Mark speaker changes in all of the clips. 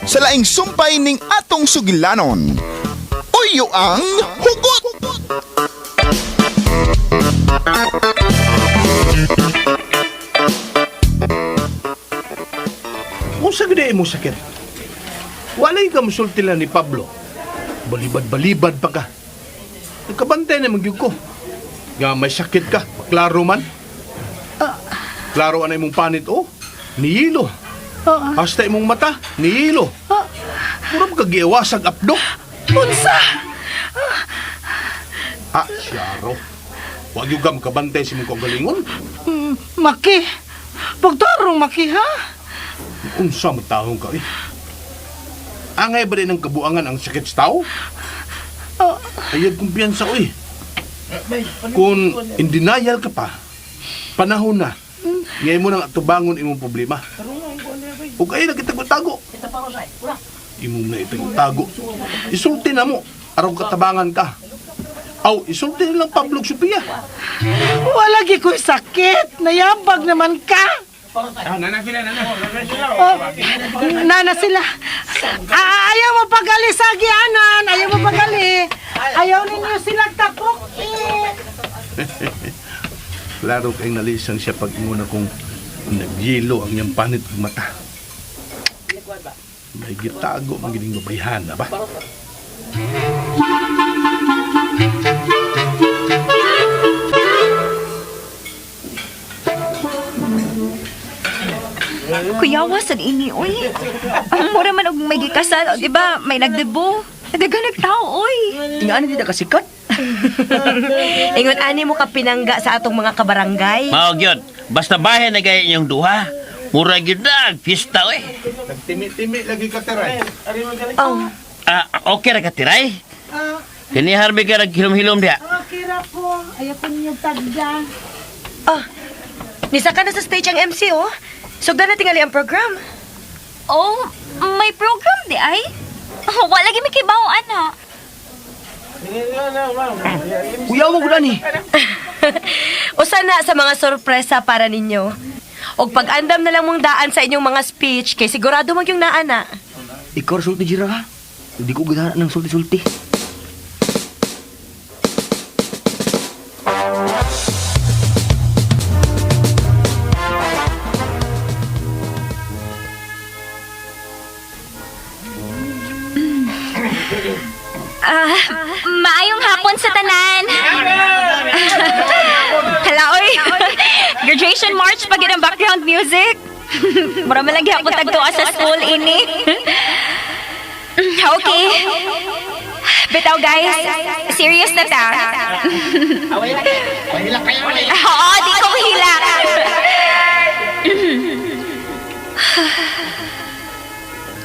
Speaker 1: sa laing sumpay ning atong sugilanon. Uyo ang hugot!
Speaker 2: Unsa gid mo sakit? Walay ka musultilan ni Pablo. Balibad-balibad pa ka. Nagkabantay na magyug ko. Nga may sakit ka, klaro man. Klaro anay mong panit oh. Nihilo. Hasta imong mata, nihilo. Murag ka giiwasag apdo.
Speaker 3: Unsa?
Speaker 2: Syaro. Wag yung gam kabantay si mong kagalingon.
Speaker 3: Maki. Pagtarong Maki, ha?
Speaker 2: Unsa matahong ka eh. Angay ba rin ng kabuangan ang sakit sa tao? Ayag kumpiyansa oy. Kung in denial ka pa, panahon na. Ngayon mo nang atubangon imong problema. Huwag kayo na kitagtago. Imong na itagtago. Isulti na mo. Araw katabangan ka. Aw, isulti nilang Pablo Sophia.
Speaker 3: Wala gi ko'y sakit. Nayambag naman ka. Nana sila. Ayaw mo pagali sa agianan. Ayaw mo pagali. Ayaw ninyo silang tapok.
Speaker 2: Klaro kay nalisan siya pag inguna kong nagyelo ang niyang panit ng mata. May gitago magining babayhan na ba?
Speaker 4: Kuyawa sa ini, oy. Ang mura man og may gikasal, di ba? May nagdebo. Nagdaganag tao, oy.
Speaker 5: Tingnan hindi na kasikat.
Speaker 6: Ingon ani mo ka pinangga sa atong mga kabarangay.
Speaker 5: Mao gyud. Basta bahay na gaya inyong duha. Mura gyud na pista oy.
Speaker 2: Nagtimi-timi lagi ka teray.
Speaker 6: Oh,
Speaker 5: Okay ra ka tiray. Kini harbi ka naghilom-hilom dia.
Speaker 3: Okay ra po. Ayaw po ninyo tagda.
Speaker 6: nisa ka na sa stage ang MC oh. Sugdan na tingali ang program.
Speaker 4: Oh, may program di ay? Wala lagi may kibaw, ana.
Speaker 5: Uyaw mo gud ni.
Speaker 6: Usa na sa mga sorpresa para ninyo. Og pag-andam na lang mong daan sa inyong mga speech kay sigurado mag yung naana.
Speaker 5: Ikaw sulti jira ha. Hindi ko gudana ng sulti-sulti.
Speaker 4: Maayong hapon sa tanan. Hala, oy. Graduation march pag ang background music. Mura man lagi ako tagtuwa sa school ini. Okay. Bitaw guys, serious na ta. Oo, di ko mahilak.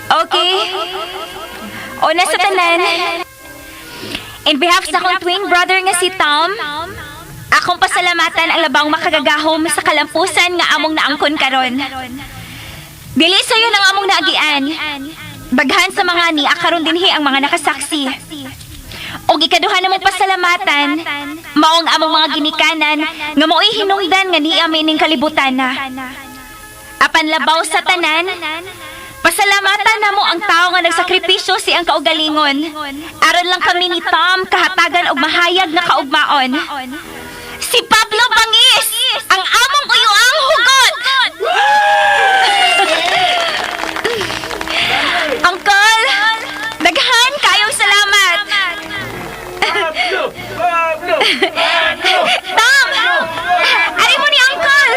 Speaker 4: Okay. Una sa tanan. In behalf sa akong twin brother nga si Tom, akong pasalamatan ang labang makagagahom sa kalampusan nga among naangkon karon. Dili sayo ng among naagian. Baghan sa mga ni akaron dinhi ang mga nakasaksi. Og ikaduha namong pasalamatan maong among mga ginikanan nga mo'y hinungdan nga niya may ning kalibutan na. Apan labaw sa tanan, pasalamatan namo ang tao nga nagsakripisyo si ang kaugalingon. Aron lang kami ni Tom kahatagan og mahayag na kaugmaon. Si Pablo Bangis, ang among uyuang hugot. Uncle, daghan kayong salamat. Tom, ari mo ni Uncle.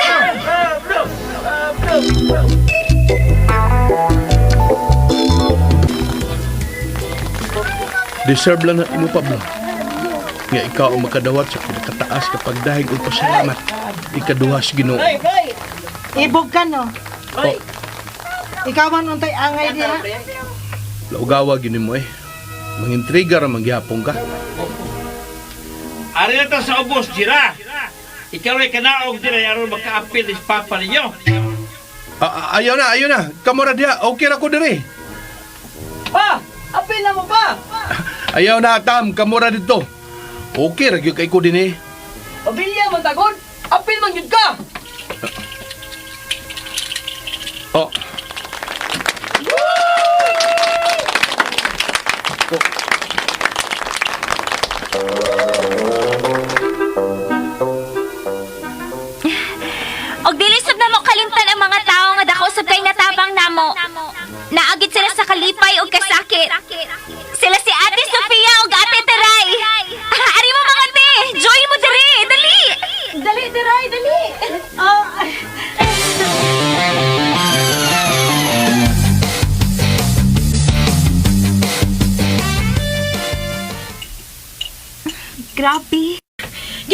Speaker 2: Deserve lang na imo Pablo. Nga ikaw ang makadawat sa pinakataas kapag dahil og pasalamat. Ikaduha sa Ginoo.
Speaker 3: Ibog ka, no?
Speaker 2: Oh,
Speaker 3: Ikaw man untay angay diha.
Speaker 2: laugawa gini mo eh. Mangintriga ra manggihapon ka.
Speaker 7: Ari na to sa ubos, Jira. Ikaw ay kanaog dira aron maka-appeal is papa ninyo.
Speaker 2: Ayaw na. Kamura diha. Okay ra ko diri.
Speaker 5: Pa! Apil na mo pa!
Speaker 2: Ayaw na, Tam. Kamura dito. Okay ra gyud kay ko din eh.
Speaker 5: Pabilya mo tagod! Apil man yun ka!
Speaker 2: Oh.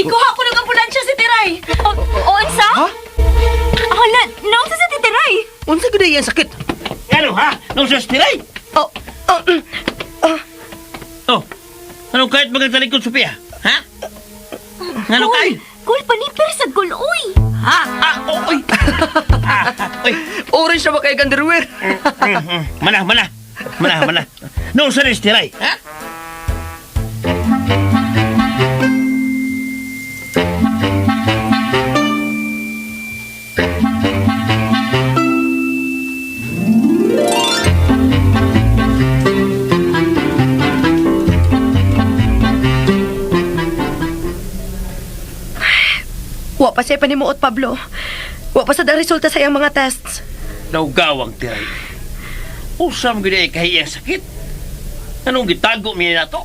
Speaker 6: Ikuha ko ng ambulansya si Tiray.
Speaker 4: O unsa?
Speaker 2: Ha?
Speaker 4: Hala, naunsa sa titiray?
Speaker 5: Unsa gud iyang sakit? Ano ha? Nung sa stiray?
Speaker 6: Oh,
Speaker 5: Oh. Anong kahit magagtalikod, Sophia? Ha? Ano kahit?
Speaker 4: Kul panipir sa guloy.
Speaker 5: Ha? Oy. Oy.
Speaker 6: orange na ba kay underwear?
Speaker 5: Mana. Nung sa stiray? Ha?
Speaker 6: Wa pa siya panimuot, Pablo. Wa pa sa resulta sa iyang mga tests.
Speaker 5: Naugawang tiray. Usam gud ay kahiyang sakit. Anong gitago mi na to?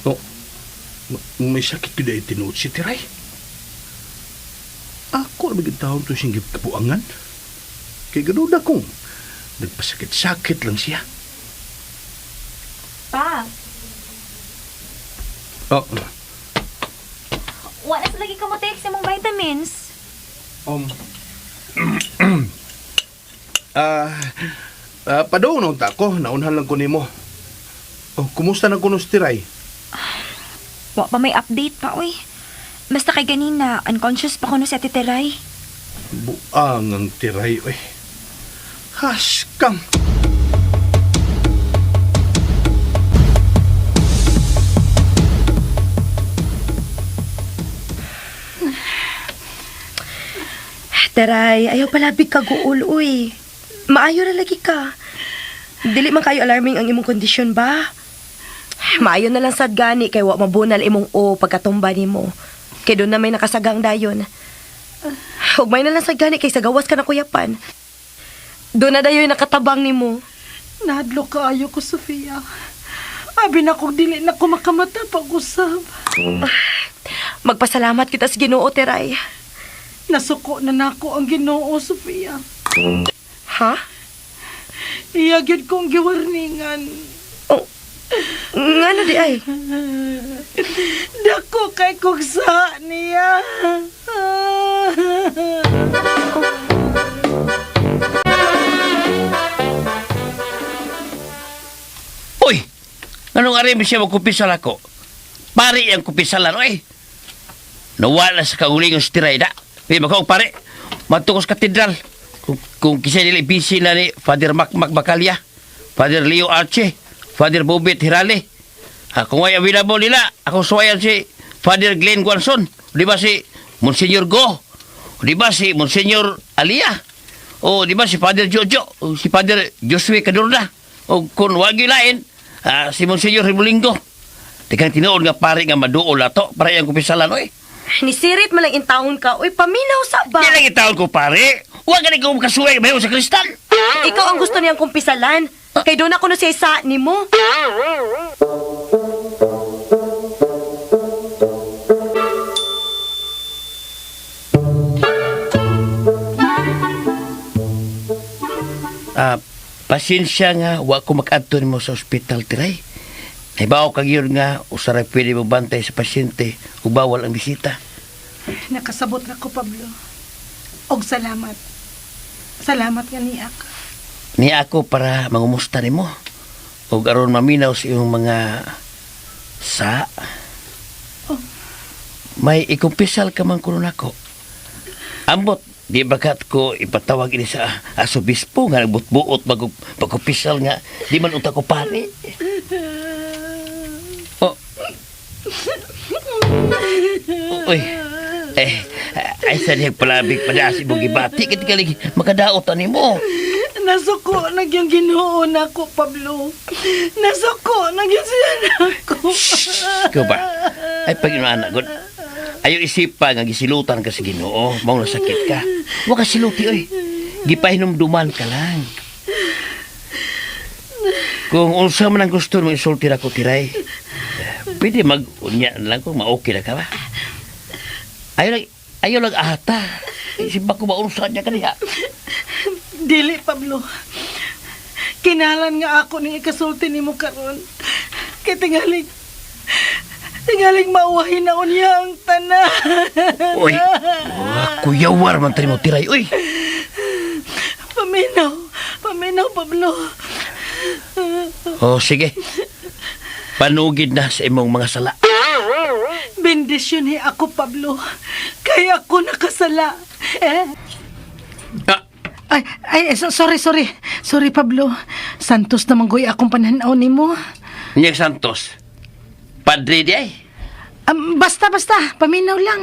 Speaker 2: Oh, may sakit ko dahil tinuot si Tiray. Ako na maging taon to siyang kapuangan. Kaya ganoon akong nagpasakit-sakit lang siya.
Speaker 4: Pa,
Speaker 2: Oh,
Speaker 4: wala sa lagi ka mo take sa mong vitamins.
Speaker 2: Padung ta ko, naunhan lang ko nimo. Oh, kumusta na kuno si Tiray?
Speaker 4: Wa pa may update pa, uy. Basta kay ganina, unconscious pa kuno si Ate Teray.
Speaker 2: Buang ang Tiray, oy. Haskam.
Speaker 6: Taray, ayaw palabig ka guul, uy. Maayo na lagi ka. Dili man kayo alarming ang imong kondisyon ba? Maayo na lang sad gani kay wa mabunal imong o pagkatumba nimo. Kay doon na may nakasagang dayon. Ugmay na lang sad gani kay sa gawas ka na kuyapan. Doon na dayon nakatabang nimo.
Speaker 3: Nadlo ka ayo ko, Sofia. Abi na kong dili na ko makamata pag-usab.
Speaker 6: Magpasalamat kita sa Ginoo, Teray.
Speaker 3: Nasuko na nako ang Ginoo, Sofia.
Speaker 6: Ha?
Speaker 3: Iyagid kong giwarningan.
Speaker 6: Oh, ngano di ay?
Speaker 3: Dako kay kugsa niya.
Speaker 5: Uy! Anong arim siya magkupisal ako? Pari ang kupisalan, oy! Nawala sa kaulingon si Tiray, da. Uy, makaong pare. Matukos katedral. Kung kisay nila busy na ni Father Macmac Bacalya, Father Leo Arce, Father Bobet Hirale. Kung ay available nila, ako suwayan si Father Glenn Guanson. Di ba si Monsignor Go? Di ba si Monsignor Alia? O di ba si Father Jojo? O si Father Josue Cadorna? O kung wagi lain, si Monsignor Ribulingo. Tikang tinuod nga pare nga maduol na to para yung kupisalan, oy.
Speaker 6: Nisirit man lang intawon ka. Uy, paminaw sa ba?
Speaker 5: Di lang itaon ko, pare. Huwag ka na ikaw makasuway bayo sa kristal.
Speaker 6: Ikaw ang gusto niyang kumpisalan. Kay doon ako na siya isa ni mo.
Speaker 5: Pasensya nga, wa ko mag-adto mo sa ospital, Tiray. Naibaw kag yun nga, usaray pwede mo bantay sa pasyente, ug bawal ang bisita.
Speaker 3: Nakasabot na ko, Pablo. Og salamat. Salamat nga niya ka.
Speaker 5: Ni ako para mangumusta nimo. Ug aron maminaw sa iyong mga sa. May ikumpisal ka man kuno nako. Ambot, di bagat ko ipatawag ini sa asobispo nga nagbutbuot pagkumpisal nga di man unta ko pare. Oh. Uy. Ay sa niyang palabig padasi mong gibati kiti kalig makadaot ani mo.
Speaker 3: Nasuko na yung Ginoo na ko, Pablo. Nasuko na yung siya na ko.
Speaker 5: Ikaw ba? Ay pag-inuan God. Ayaw isipa nga gisilutan ka sa Ginoo, mao na sakit ka. Wa ka siluti oy. Gipahinumduman ka lang. Kung unsa man ang gusto mo isulti ra ko, Tiray. Pwede mag-unya lang kung ma-okay na ka ba? Ayaw lang ata. Isip ko ba unsa niya kaniya?
Speaker 3: Dili, Pablo. Kinalan nga ako ni ikasulti ni mo karon. Kaya tingaling mauwahin na unya ang tanan.
Speaker 5: Uy, kuyawar man tayo mo tiray. Uy,
Speaker 3: Paminaw, Pablo.
Speaker 5: oh sige. Panugid na sa imong mga sala.
Speaker 3: Bendisyon ni ako, Pablo. Kaya ako nakasala.
Speaker 5: Ah,
Speaker 3: Sorry, Pablo. Santos naman goy akong pananaw ni mo.
Speaker 5: Nyek Santos. Padre di ay.
Speaker 3: Basta, paminaw lang.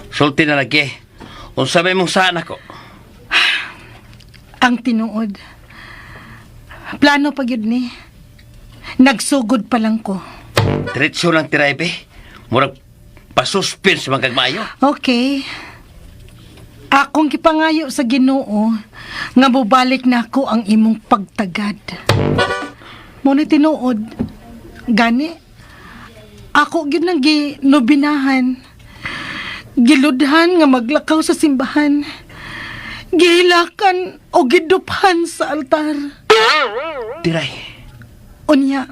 Speaker 5: Sulti na lagi. Unsa may mong saan ako?
Speaker 3: Ang tinuod. Plano pa yun ni. Nagsugod pa lang ko.
Speaker 5: Diretso lang tiray be. Murag pasuspens man kag maayo.
Speaker 3: Okay. Akong kipangayo sa Ginoo nga mubalik na ako ang imong pagtagad. Muna tinuod, gani, ako gyud nang ginobinahan. Giludhan nga maglakaw sa simbahan. Gihilakan o giduphan sa altar.
Speaker 5: Tiray.
Speaker 3: Unya,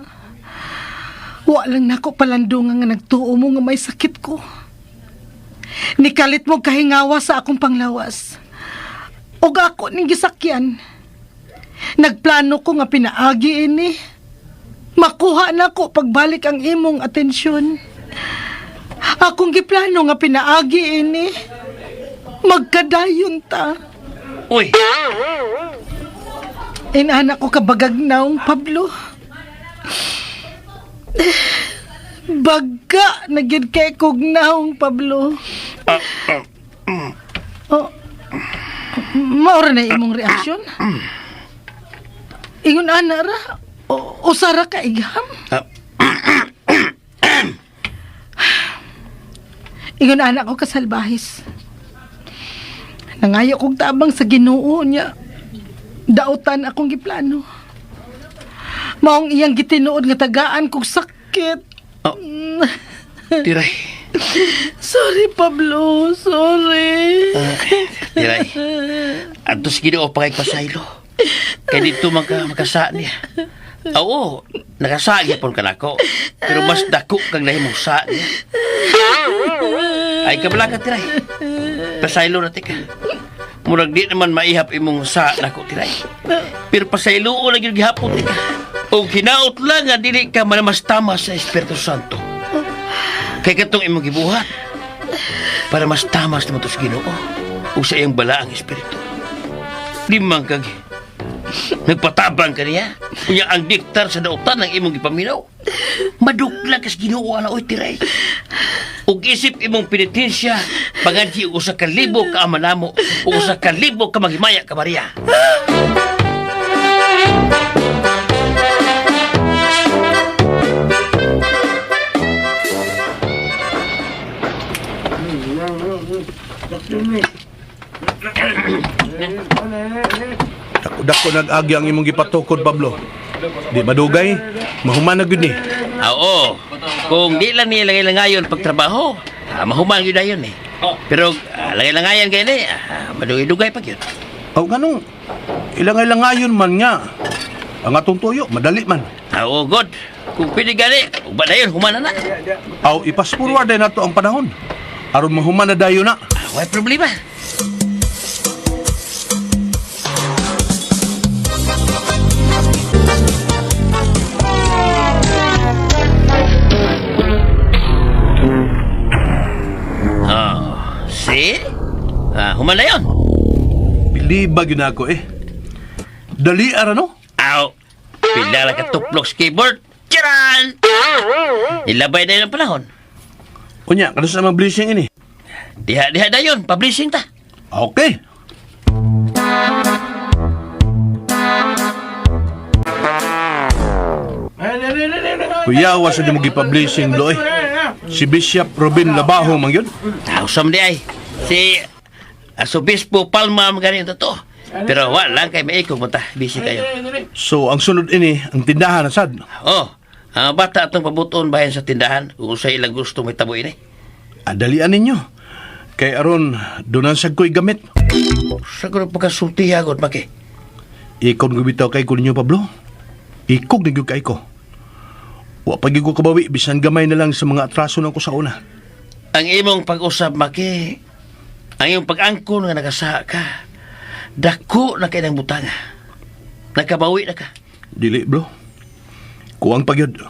Speaker 3: wa lang nako palandungan nga nagtuo mo nga may sakit ko. Nikalit mo kahingawa sa akong panglawas. O ako ning gisakyan. Nagplano ko nga pinaagi ini. Makuha na ko pagbalik ang imong atensyon. Akong giplano nga pinaagi ini. Magkadayon ta.
Speaker 5: Uy,
Speaker 3: Inanak ko kabagagnaong Pablo. Baga na gyud kay kognaong Pablo. Oh. Maura na imong reaksyon? Ingon ana ra? O sara ka igam? Ingon anak ko kasalbahis. Nangayo kong tabang sa Ginoo niya. Dautan akong giplano. Maong iyang gitinuod nga tagaan kog sakit.
Speaker 5: tiray.
Speaker 3: Sorry, Pablo. Sorry.
Speaker 5: Tiray. Antos Ginoo pa kay pasaylo. Kaya dito makasaan niya. Oo, nakasaan niya pon kanako. Pero mas dako kang nahimong saan niya. Ay kabala ka, tiray. Pasaylo na tika. Murag di naman maihap imong saan ako, tiray. Pero pasaylo o lagi gihapon tika. O hinaot lang nga dili ka manamastama sa Espiritu Santo. Kay katong imong gibuhat para mas tamas naman to sa Ginoo o sa iyang balaang Espiritu. Di man kag nagpatabang ka niya. Kunya ang diktar sa dautan ng imong gipaminaw. Madukla kas Ginoo ala oy tiray. Ug isip imong penitensya pangadji og usa ka libo ka amanamo ug usa ka libo ka maghimaya ka Maria.
Speaker 2: Dako nag-agi ang imong gipatukod, Pablo. Di madugay, mahuman na gud ni.
Speaker 5: Oo. Kung di lang niya langay-langayon pagtrabaho, mahuman yun na yun eh. Pero langay-langayan kayo na madugay-dugay pa yun.
Speaker 2: Aw ganong ilangay-langayon man nga. Ang atong tuyo, madali man.
Speaker 5: Oo, God. Kung pwede gani, ba na yun, human na na.
Speaker 2: Aw ipas-forward na to ang panahon. Aron mahuman na dayo na.
Speaker 5: Wala problema. See? Human na yun.
Speaker 2: Bilibag yun ako eh. Dali ara no?
Speaker 5: Aw, pila lang ka tuplok sa keyboard. Tiyan! Ilabay na yun ang panahon.
Speaker 2: Unya, kano sa mga blessing ini?
Speaker 5: Diha na yun, publishing ta.
Speaker 2: Okay. Kuyawa sa di mo gipublishing lo eh. Si Bishop Robin Labaho man yun.
Speaker 5: Usam di ay. Si Asobispo Palma ang ganyan to. Pero wala lang kay maikog mo ta. Busy kayo.
Speaker 2: So, ang sunod ini, ang tindahan na sad.
Speaker 5: Oh, ang bata atong pabuton bayan sa tindahan kung sa ilang gusto may tabo ini.
Speaker 2: Adalian ninyo. Kay aron, doon sa ko'y gamit.
Speaker 5: Siguro pagkasulti agad, Maki.
Speaker 2: Ikon gubitaw kay ko ninyo, Pablo. Ikog na gyud kay ko. Wa pa gyud ko kabawi bisan gamay na lang sa mga atraso nang ko sa una.
Speaker 5: Ang imong pag-usab, Maki, ang imong pag-angkon nga nagasaha ka, dako na kay ng butanga. Nakabawi na ka.
Speaker 2: Dili, bro. Kuwang pagyod.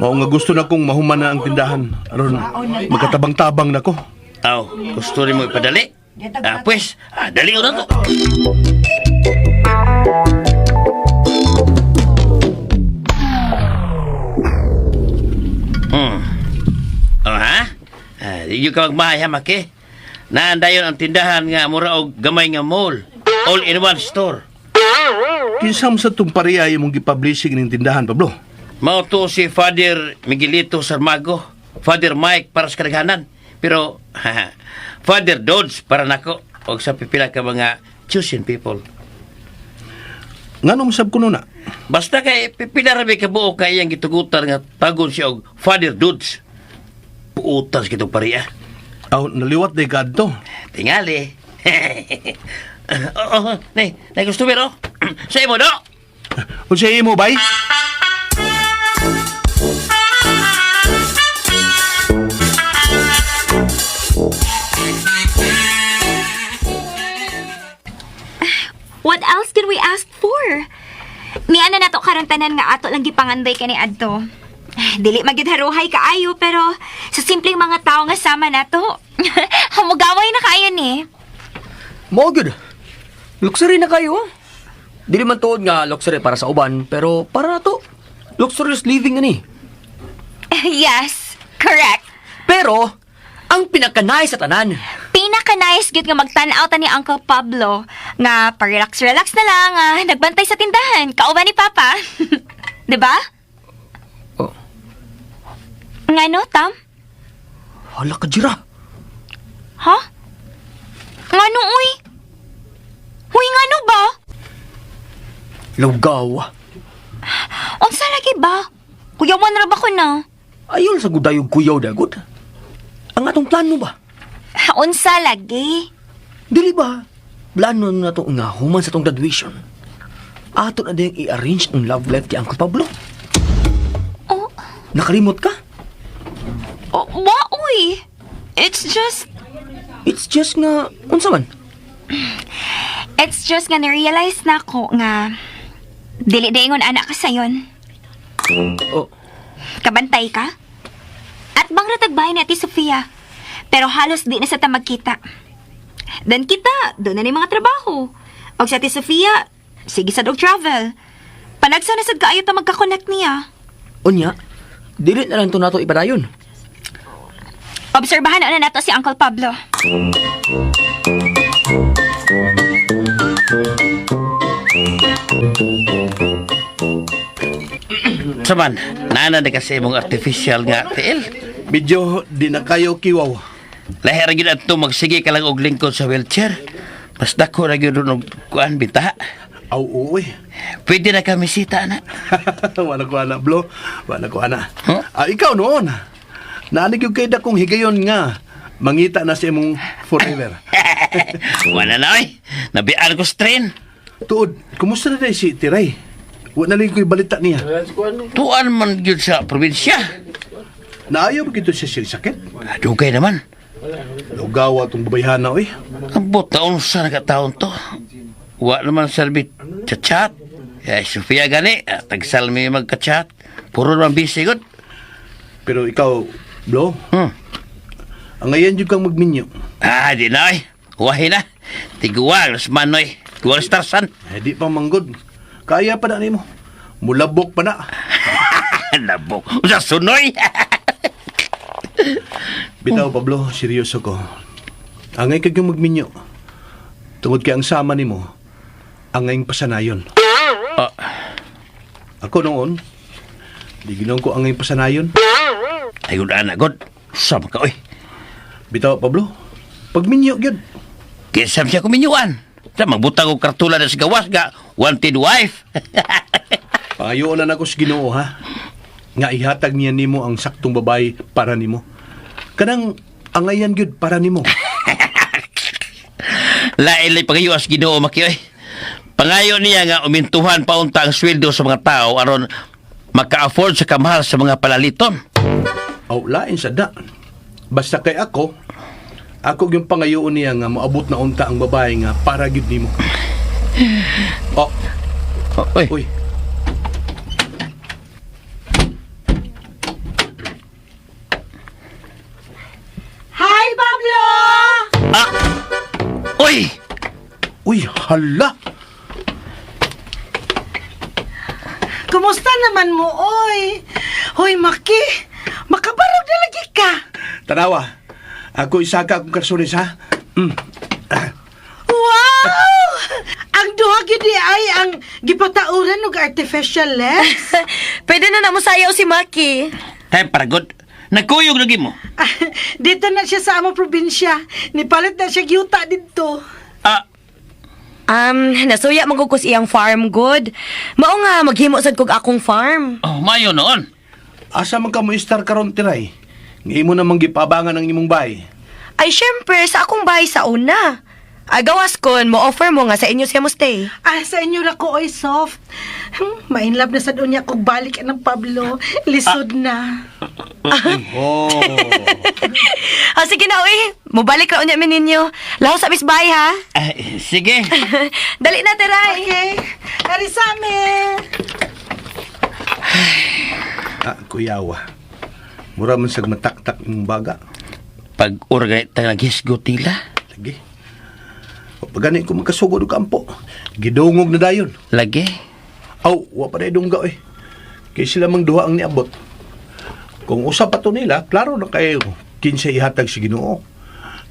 Speaker 2: Mao nga gusto na kong mahuman na ang tindahan aron magkatabang-tabang na ko.
Speaker 5: Aw, gusto rin mo ipadali? Pues, dali ko na to. Oh, ha? Di nyo ka magmahay, ha, Maki? Naandayon ang tindahan nga mura og gamay nga mall. All-in-one store.
Speaker 2: Kinsam sa itong pareha imong gipublishing ng tindahan, Pablo.
Speaker 5: Mao to si Father Miguelito Sarmago, Father Mike para sa kadaghanan, pero Father Dodge para nako og sa pipila ka mga chosen people.
Speaker 2: Nganong sab kuno na?
Speaker 5: Basta kay pipila ra may kabuo kay iyang gitugutan nga tagon siya og Father Dodge. Puutas kitong pareha.
Speaker 2: Aw, naliwat day kadto.
Speaker 5: Tingali. Nay gusto biro. Sa imo do.
Speaker 2: Unsa imo bay?
Speaker 4: What else can we ask for? Mian na nato karon tanan nga ato lang gipanganday kani adto. Dili magyud haruhay kaayo pero sa simpleng mga tao nga sama nato. Hamugaway na kayo ni.
Speaker 8: Mao gyud. Luxury na kayo. Dili man tuod nga luxury para sa uban, pero para nato luxurious living ani.
Speaker 4: Yes, correct.
Speaker 8: Pero ang pinaka-nice sa tanan,
Speaker 4: Pinaka-nice gyud nga magtan-aw ta ni Uncle Pablo nga pa-relax-relax na lang nagbantay sa tindahan kauban ni Papa. 'Di ba?
Speaker 8: Oh.
Speaker 4: Ngano, Tam?
Speaker 8: hala ka jira.
Speaker 4: Ha? Ngano, uy? Uy, ngano ba?
Speaker 8: Lugaw.
Speaker 4: Unsa lagi ba? Kuyawan ra ba ko na?
Speaker 8: Ayun sa gudayog kuyaw dagod. Ang atong plano ba?
Speaker 4: Unsa lagi?
Speaker 8: Dili ba? Plano na to nga human sa tong graduation. Ato na diyang i-arrange ang love life ti Uncle Pablo.
Speaker 4: Oh,
Speaker 8: Nakalimot ka?
Speaker 4: wa, uy? It's just
Speaker 8: nga, unsa man?
Speaker 4: It's just nga na-realize na ko nga dili daingon anak ka sayon.
Speaker 8: Oh,
Speaker 4: Kabantay ka? At bang ratagbahay ni Ate Sofia? Pero halos di na sa ta magkita. Dan kita, doon na ni mga trabaho. O sa Ate Sofia, sige sa dog travel. Panagsa na sad kaayo ta magka-connect niya.
Speaker 8: unya, dili na lang to nato ipadayon.
Speaker 4: Obserbahan na nato si Uncle Pablo.
Speaker 5: Saman, nana na kasi mong artificial nga tiil.
Speaker 2: Medyo di na kayo kiwaw.
Speaker 5: Lahir gyud adto magsige ka lang og lingkod sa wheelchair. Mas dako ra gyud og kuan bita.
Speaker 2: Aw, uwi.
Speaker 5: Pwede na kami sita na.
Speaker 2: Wala ko ana, Blo. Wala ko ana.
Speaker 5: Huh?
Speaker 2: Ikaw noon. Naalig yung kay dakong higayon nga. Mangita na si imong forever.
Speaker 5: Wala na oy. Nabian ko strain.
Speaker 2: Tuod, kumusta na day si Tiray? Wala na lang ko'y balita niya.
Speaker 5: Tuan man gyud sa probinsya.
Speaker 2: Naayaw ba gito siya siya sakit?
Speaker 5: Dugay naman.
Speaker 2: Lugawa itong babayhan na, oy.
Speaker 5: Ambot taon sa nakataon to. Wa naman salbit sa chat. Sofia gani, tagsal mi magka-chat. Puro naman busy gud.
Speaker 2: Pero ikaw, Blo, ang ngayon yung kang magminyo.
Speaker 5: Di na oy. Wahi na. Tiguwag, las manoy. Tiguwag starsan.
Speaker 2: Di pa manggod. Kaya pa na ni mo. Mulabok pa na.
Speaker 5: Labok. Sa sunoy.
Speaker 2: Bitaw, Pablo, seryoso ko. Angay kag yung magminyo. Tungod kay ang sama ni mo, angay pasanayon. Ako noon, di ginaw ko angay pasanayon.
Speaker 5: Ay, good anak, good. Sama ka, oy.
Speaker 2: Bitaw, Pablo, pagminyo, gyud.
Speaker 5: Kisam siya kuminyuan. Sa magbutang og kartula na sa gawas ga wanted wife.
Speaker 2: Pangayoon na ako sa Ginoo, ha? Nga ihatag niya nimo ang saktong babae para nimo. Kanang angayan gyud para nimo.
Speaker 5: Lain-lay pagayo as Ginoo Maki, oy. Pangayo niya nga umintuhan paunta ang sweldo sa mga tao aron maka-afford sa kamahal sa mga palaliton.
Speaker 2: Aw, lain sa da. Basta kay ako yung pangayoon niya nga maabot na unta ang babae nga para gyud nimo. Oh,
Speaker 5: Oy.
Speaker 2: uy.
Speaker 3: Hi, Pablo!
Speaker 5: Ah! Oy!
Speaker 2: Uy, hala.
Speaker 3: Kumusta naman mo, oy? Hoy, Maki, makabarog na lagi ka.
Speaker 2: Tanawa. Ako isaka akong karsones ha.
Speaker 3: Wow! Ang duha gid ay ang gipatauran og artificial legs.
Speaker 6: Pwede na mo sayaw si Maki.
Speaker 5: Hey, paragod. Nagkuyog lagi mo.
Speaker 3: Dito na siya sa among probinsya. Nipalit na siya gyuta dito.
Speaker 5: Ah,
Speaker 6: Nasuya magugos iyang farm good. Mao nga maghimo sad kog akong farm.
Speaker 5: oh, mayo noon.
Speaker 2: Asa man ka mo istar karon tiray? Nga imo namang gipabangan ang imong bahay.
Speaker 6: Ay syempre sa akong bahay sa una. Ay gawas kon mo offer mo nga sa inyo siya mo stay.
Speaker 3: Sa inyo ra ko, oy, soft. Mainlove na sa dunya kog balik ng Pablo. Lisod na.
Speaker 2: Oh.
Speaker 6: Sige na uy, mobalik ra unya mi ninyo. Laho sa bisbay ha.
Speaker 5: Sige.
Speaker 6: Dali na teray.
Speaker 3: Okay. Ari sa amin.
Speaker 2: Kuyawa. Mura man sag mataktak ng baga.
Speaker 5: Pag organita naghisgot nila,
Speaker 2: Lagi. O pagani ko magkasugod og kampo. Gidungog na dayon.
Speaker 5: lagi.
Speaker 2: Aw, wa pa rin dungga eh. Kaya sila mang duha ang niabot. Kung usap pa to nila, klaro na kayo 15 ihatag si Ginoo.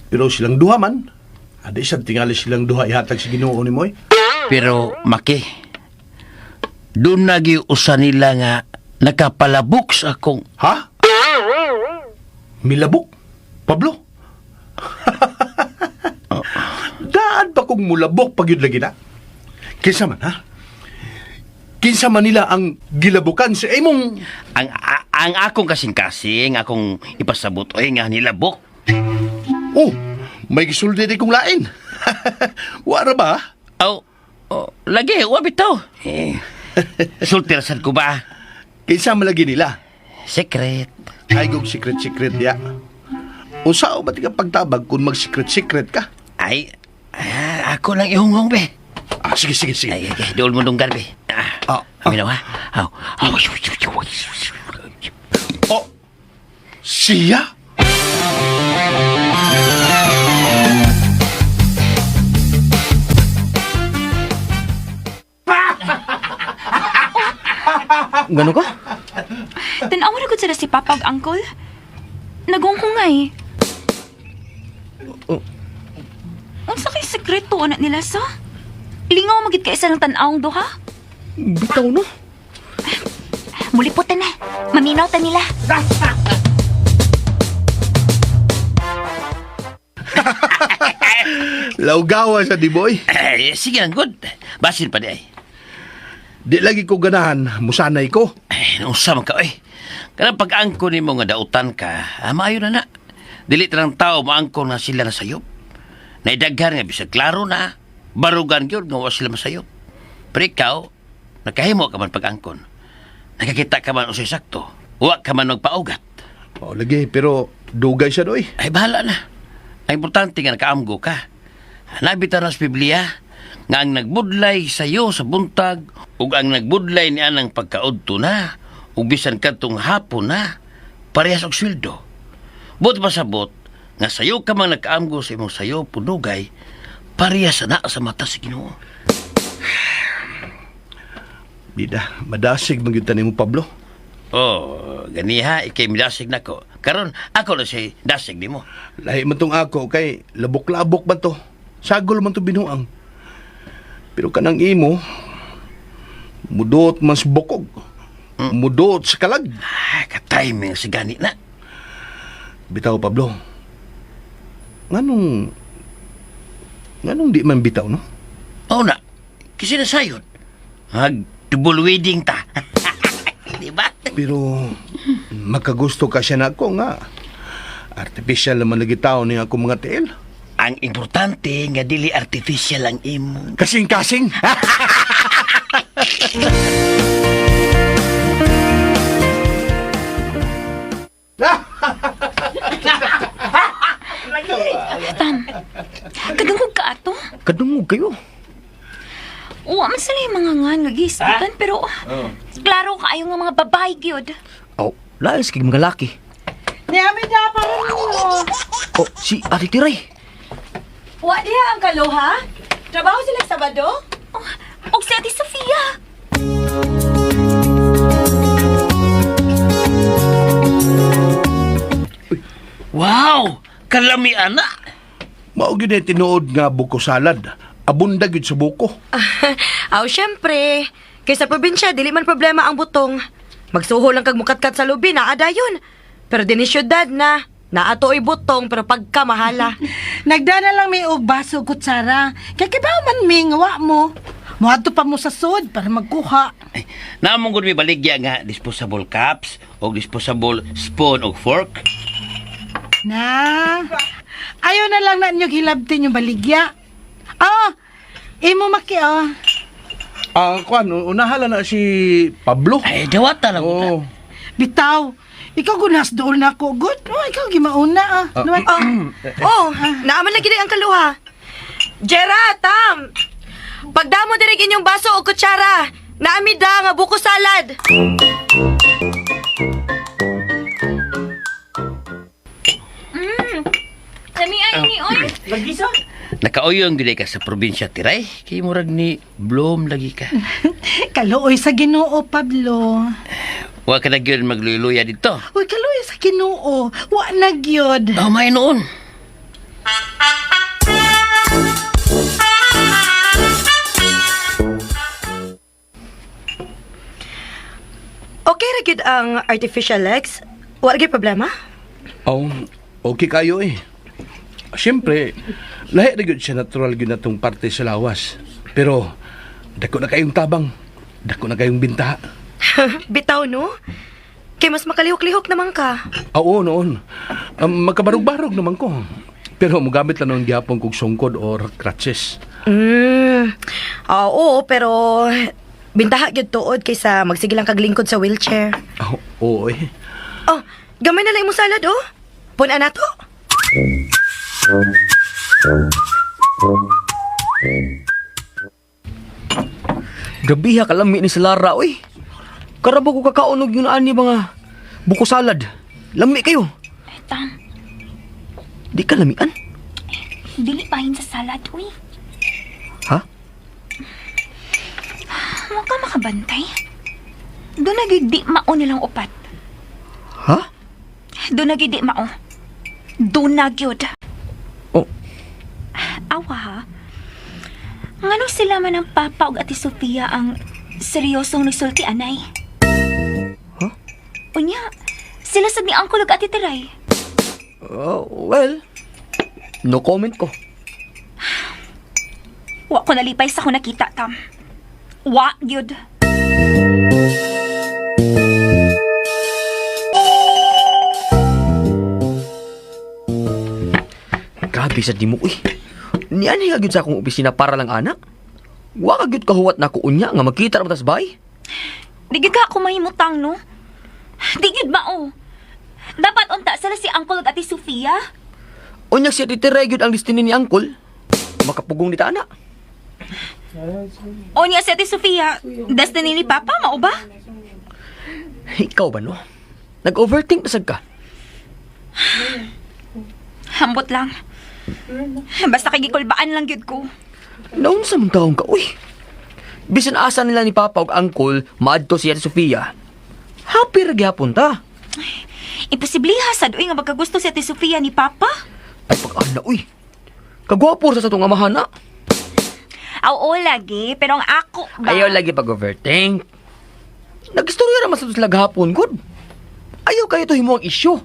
Speaker 2: Pero silang duha man, ada isang tingali silang duha ihatag si Ginoo ni Moy.
Speaker 5: Pero, Maki, doon nagiusa nila nga nakapalabok sa akong...
Speaker 2: Ha? Milabok? Pablo? Daan pa kong mulabok pag yun lagi na. Kinsa man, ha? Kinsa man nila ang gilabukan sa imong...
Speaker 5: Ang akong kasing-kasing, akong ipasabot, oy nga nilabok.
Speaker 2: Oh, may gisulti di kong lain. Wara ba?
Speaker 5: Oh, lagi, wabitaw. Sultirasan ko ba?
Speaker 2: Kinsa man lagi nila?
Speaker 5: Secret.
Speaker 2: Ay, kong secret ya. O sao ba ka pagtabag kung mag-secret ka?
Speaker 5: Ay, ako lang ihungong, be.
Speaker 2: Sige.
Speaker 5: Ay, doon mo dunggan, be. Aminaw, ha?
Speaker 2: Oh, siya?
Speaker 8: Gano'n ka?
Speaker 4: Tanawa na gud sila si Papa ug Uncle. Nagungkungay. Unsa kay sekreto anak nila sa? Lingaw magit ka isa ng tan-awng duha?
Speaker 8: Bitaw no?
Speaker 4: Mulipot na. Maminaw ta nila.
Speaker 2: Laugawa sa di boy.
Speaker 5: Sige lang, good. Basin pa di ay.
Speaker 2: Di lagi ko ganahan, musanay ko.
Speaker 5: Nung sama ka, oy. Kaya pag-angko ni mo nga dautan ka, maayo na na. Dili tanang tao maangko na sila na sayop. Naidaghan nga bisag klaro na. Barugan yun nga wa sila masayop. Pero ikaw, nakahimo ka man pag-angkon. Nakakita ka man usay sakto. Wa ka man magpaugat.
Speaker 2: O lagi, pero dugay siya doy.
Speaker 5: Ay, bahala na. Ang importante nga nakaamgo ka. Nabita na sa Biblia nga ang nagbudlay sa'yo sa buntag ug ang nagbudlay ni anang pagkaudto na ug bisan kadtong hapon na parehas og sweldo. But pasabot nga sayo ka man nakaamgo sa imong sayo punugay parehas na sa mata sa Ginoo.
Speaker 2: Bida, madasig magyutan ni mo Pablo.
Speaker 5: Oh, ganiha ikay midasig nako. Karon ako na siya dasig nimo.
Speaker 2: Lahi man tong ako kay labok-labok man to. Sagol man to binuang. Pero kanang imo, mudot man sa bukog. Mudot sa kalag.
Speaker 5: Ka-timing si gani na.
Speaker 2: Bitaw Pablo. Nganong di man bitaw no?
Speaker 5: Oo na, kasi nasayod. Double wedding ta. Di ba?
Speaker 2: Pero makagusto ka siya na ako nga. Artificial naman lagi tao ni ako mga tiil.
Speaker 5: Ang importante nga dili artificial ang imo.
Speaker 2: Kasing-kasing.
Speaker 4: Kadungog ka ato.
Speaker 8: Kadungog kayo.
Speaker 4: Uwa man sila yung mga nga nag-iisputan, pero klaro ka ayaw nga mga babae, gyud.
Speaker 8: Oh, lalas kay mga laki.
Speaker 3: Niyami na pa rin mo.
Speaker 8: Oh, si Ate Tiray.
Speaker 6: Wa diha ang kaloha? Trabaho sila Sabado?
Speaker 4: O si Ate Sofia.
Speaker 5: Wow! Kalami ana!
Speaker 2: Mao gyud ay tinuod nga buko salad. Abunda gyud sa buko.
Speaker 6: Aw, syempre. Kaysa probinsya, dili man problema ang butong. Magsuho lang kag mukatkat sa lubi, naada yun. Pero din syudad na. Naato'y butong, pero pagka mahala.
Speaker 3: Nagdana lang may og baso kutsara. Kaya kibaw man mingwa mo. Muadto pa mo sa sud para magkuha.
Speaker 5: Ay, namong gud may baligya nga disposable cups o disposable spoon o fork.
Speaker 3: Na. Ayaw na lang na inyong hilabtin yung baligya. Imo maki
Speaker 2: Kuan, unahala na si Pablo.
Speaker 5: Ay, dawata lang ko.
Speaker 2: Oh.
Speaker 3: Bitaw. Ikaw gunas doon na ko. Good. Ikaw gimauna
Speaker 6: Naaman lagi ang kaluha. Jera, Tam! Pagdamo direk inyong baso o kutsara. Naamida nga buko salad.
Speaker 4: Lami ay ni oy.
Speaker 5: Nakaoyon gid ka sa probinsya Tiray. Kay murag ni Bloom lagi ka.
Speaker 3: Kaluoy sa Ginoo, Pablo.
Speaker 5: Wa ka na gyud magluluya dito.
Speaker 3: Uy, kaluoy sa Ginoo. Wa na gyud.
Speaker 5: Oh, may noon.
Speaker 6: Okay ra gyud ang artificial legs? Wa gyud problema?
Speaker 2: Oh, okay kayo eh. Siyempre, lahi na gyud siya natural gyud na tong parte sa lawas. Pero, dako na kayong tabang. Dako na kayong binta.
Speaker 6: Bitaw, no? Kay mas makalihok-lihok naman ka.
Speaker 2: Oo, noon. Magkabarog-barog naman ko. Pero mugamit lang ng gyapon kong sungkod or crutches.
Speaker 6: Oo, pero bintaha gyud tuod kaysa magsige lang kag lingkod sa wheelchair.
Speaker 2: Oo eh.
Speaker 6: Oh, gamay na lang mo salad, oh. Puna na to.
Speaker 8: Grabe ha, kalami ni si Lara, oy. Karabo ko kakaunog yung ani mga buko salad. Lami kayo.
Speaker 4: Tam,
Speaker 8: Di ka lamian?
Speaker 4: dili pahin sa salad, uy.
Speaker 8: Ha?
Speaker 4: Huwag ka makabantay. Doon nagigdi mao nilang upat.
Speaker 8: Ha?
Speaker 4: Doon nagigdi mao. Doon nagyod.
Speaker 8: Oh,
Speaker 4: Awa ha? Ngano sila man ang papa ug ati Sofia ang seryosong nagsulti anay?
Speaker 8: Huh?
Speaker 4: Unya, sila sad ni Uncle ug ati Tiray.
Speaker 8: well, no comment ko.
Speaker 4: Wa ko nalipay sa ko nakita, Tam. Wa, gyud.
Speaker 8: Grabe sa di mo, uy. Niyan hiya gyud sa akong opisina para lang anak. Wa ka gyud kahuwat na ko unya nga magkita ra tas bay.
Speaker 4: Di gyud ka ako mahimutang, no? Di gyud mao. Dapat unta sila si Uncle ug ati Sofia.
Speaker 8: Unya siya titiray gyud ang destiny ni uncle. Makapugong ni ta anak.
Speaker 4: O niya si ati Sofia, destiny ni Papa, mao ba?
Speaker 8: Ikaw ba no? Nag-overthink pasag ka.
Speaker 4: Hambot lang. Basta kay gikulbaan lang gyud ko.
Speaker 8: Naun sa mong taong ka, uy. Bisan asa nila ni Papa ug Uncle, maadto siya si Sofia. Happy ra gyapon ta.
Speaker 4: Imposible hasad, uy, nga magkagusto si ati Sofia ni Papa.
Speaker 8: Ay pag-ana, uy. Kagwapo sa itong amahan na.
Speaker 4: Oo, lagi. Pero ang ako ba?
Speaker 8: Ayaw lagi pag-overthink. Nag-istorya naman sa sila gahapon, good. Ayaw kayo to himo ang isyo.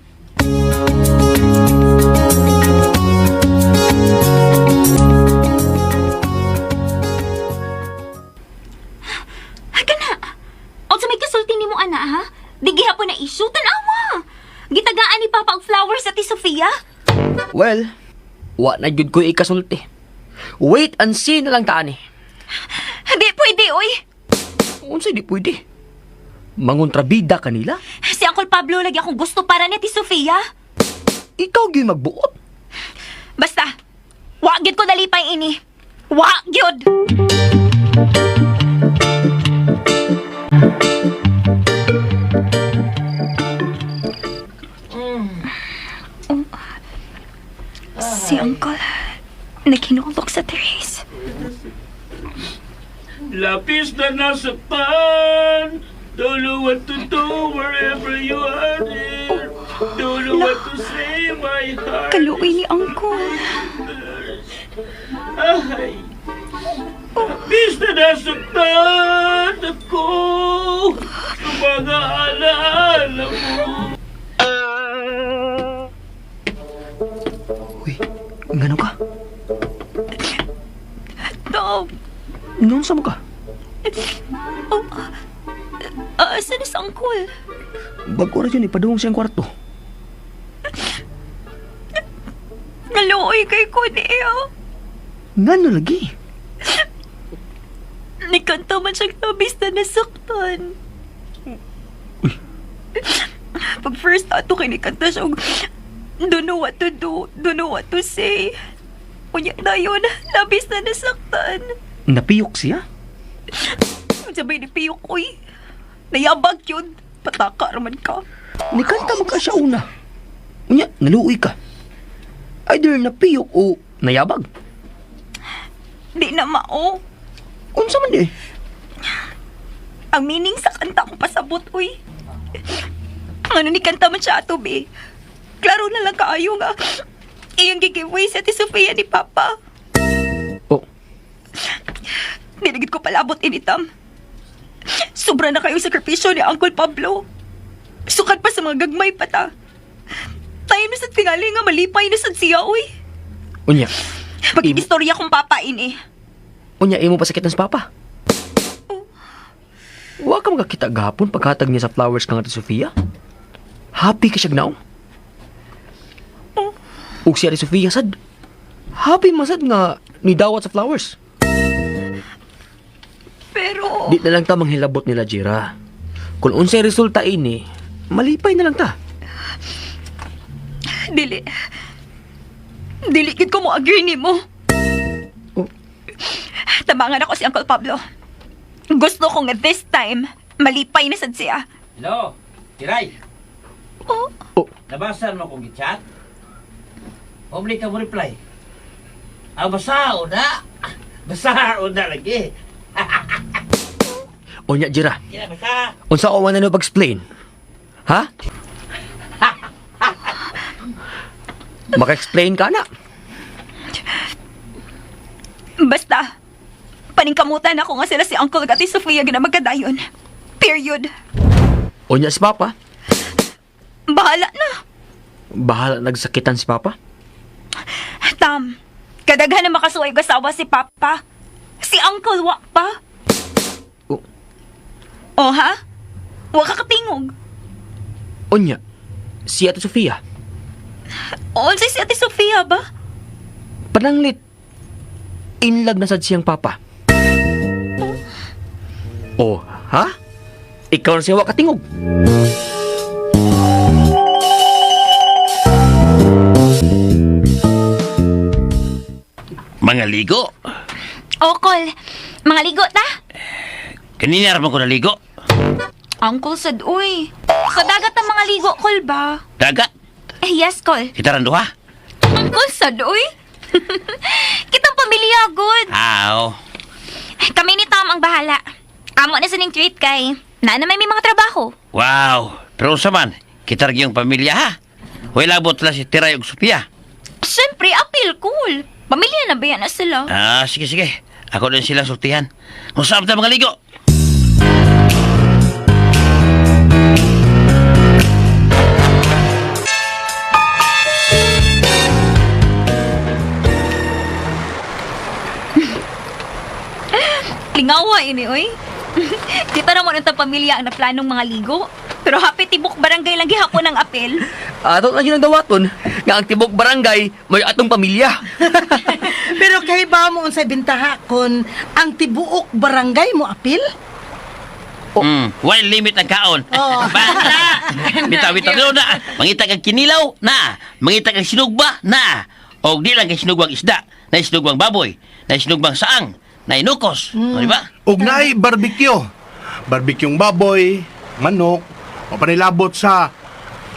Speaker 4: Haka na. O sa may kasulti ni mo, ana, ha? Di gihapon na issue, tanawa. Gitagaan ni Papa og flowers at Sofia.
Speaker 8: Well, wa na jud ko ikasulti. Wait and see na lang taan eh.
Speaker 4: Di pwede, uy.
Speaker 8: Unsay di pwede? Mangontrabida kanila?
Speaker 4: Si Uncle Pablo lagi akong gusto para ni Ate Sofia.
Speaker 8: Ikaw gyud magbuot.
Speaker 4: Basta, wa gyud ko nalipay ini. Wa gyud. Si Uncle, naghinulok sa terrace.
Speaker 7: Lapis na nasaktan. Don't know what to do wherever you are there. Don't know what to say, my heart.
Speaker 4: Kaluoy ni Uncle.
Speaker 7: Ay. Lapis na nasaktan ako. Sa mga alaala mo.
Speaker 8: Uy, ngano ka?
Speaker 4: Tom,
Speaker 8: Noon sa mo ka?
Speaker 4: asan na si Uncle?
Speaker 8: Bago ra yun, ipadungong siyang kwarto.
Speaker 4: Kaluoy kay ko niya.
Speaker 8: Ngano lagi?
Speaker 4: Nikanta man siyang labis na nasaktan. Pag first ato kay nikanta siya, don't know what to do, don't know what to say. Unya na yun, labis na nasaktan.
Speaker 8: Napiyok siya?
Speaker 4: Sabay ni Piyok, uy. Nayabag yun. Pataka raman ka.
Speaker 8: Nikanta mo ka siya una. Unya, naluoy ka. Either napiyok o nayabag.
Speaker 4: Di na mao.
Speaker 8: Unsa man di?
Speaker 4: Ang meaning sa kanta kong pasabot, uy. Ano ni kanta man siya ato, be? Klaro na lang kaayo nga. Iyong gigiveaway sa Ate Sofia ni Papa.
Speaker 8: Oh,
Speaker 4: Dinagit ko palabot initam. Sobra na kayong sakripisyo ni Uncle Pablo. Sukat pa sa mga gagmay pata. Tayo na sa tingali nga malipay na sa siya, uy.
Speaker 8: unya.
Speaker 4: Pag-istorya kong papain eh.
Speaker 8: Unya, imo pa sakit ng papa. Wa ka magkakita gahapon paghatag niya sa flowers kang Ate Sofia? Happy ka siya gnaw? Ug si Ate Sofia sad. Happy masad nga ni dawat sa flowers.
Speaker 4: Pero...
Speaker 8: Di na lang ta manghilabot nila, Jira. Kung unsay resulta ini, malipay na lang ta.
Speaker 4: Dili. Dili gid ko mo agree ni mo.
Speaker 8: Oh.
Speaker 4: Tabangan ako si Uncle Pablo. Gusto ko nga this time, malipay na sad siya.
Speaker 5: Hello, Tiray.
Speaker 4: Oh,
Speaker 5: Nabasan mo kong gichat? Obli ka mo reply. Basao na. Basao na lagi.
Speaker 8: Unya, Jira.
Speaker 5: Kaya basa.
Speaker 8: Unsa ko man na pag-explain? Ha? Maka-explain ka na.
Speaker 4: basta. Paningkamutan ako nga sila si Uncle at Ate Sofia gina magkadayon. Period.
Speaker 8: Unya si Papa?
Speaker 4: Bahala na.
Speaker 8: Bahala nagsakitan si Papa?
Speaker 4: Tam, kadaghan na makasuway og asawa si Papa. Si Uncle wa pa.
Speaker 8: Oh.
Speaker 4: O ha? Wa ka katingog.
Speaker 8: Unya, si Ate Sofia?
Speaker 4: Unsay si Ate Sofia ba?
Speaker 8: Pananglit. Inlag na sad siyang Papa. Oh, ha? Ikaw na siya wa katingog.
Speaker 5: Mga ligo.
Speaker 4: Okol, mga ligo ta?
Speaker 5: Kanina raman ko naligo.
Speaker 4: Uncle sad uy. Sa dagat ang mga ligo, Kol ba?
Speaker 5: Dagat.
Speaker 4: Yes, Kol.
Speaker 5: Kita randuha.
Speaker 4: Uncle sad uy. Kitang pamilya, good.
Speaker 5: Aw.
Speaker 4: Kami ni Tom ang bahala. Amo na sa ning treat kay na may mga trabaho.
Speaker 5: Wow. Pero sa man, kita rin yung pamilya ha. Huwag labot lang si Tiray ug Sophia.
Speaker 4: Siyempre, apil, cool. Pamilya na ba yan na sila?
Speaker 5: Sige, sige. Ako din silang sultihan. Kung saan tayo mga ligo?
Speaker 4: Lingawa ini, oy. Kita naman ang pamilya ang naplanong mga ligo. Pero happy tibok barangay lang gihapon ang apil.
Speaker 8: Ato na yun ang dawaton. Nga ang tibok barangay, may atong pamilya.
Speaker 3: Pero kay ba mo unsay bintaha kon ang tibuok barangay mo apil?
Speaker 5: While limit ang kaon.
Speaker 3: Oh.
Speaker 5: Basta! Bitaw-bitaw na. Mangita kang kinilaw na. Mangita kang sinugba na. O di lang kay sinugbang isda. Na sinugbang baboy. Na sinugbang saang. Na inukos. O, di ba?
Speaker 2: Ug naay barbecue. Barbecue baboy, manok, o panilabot sa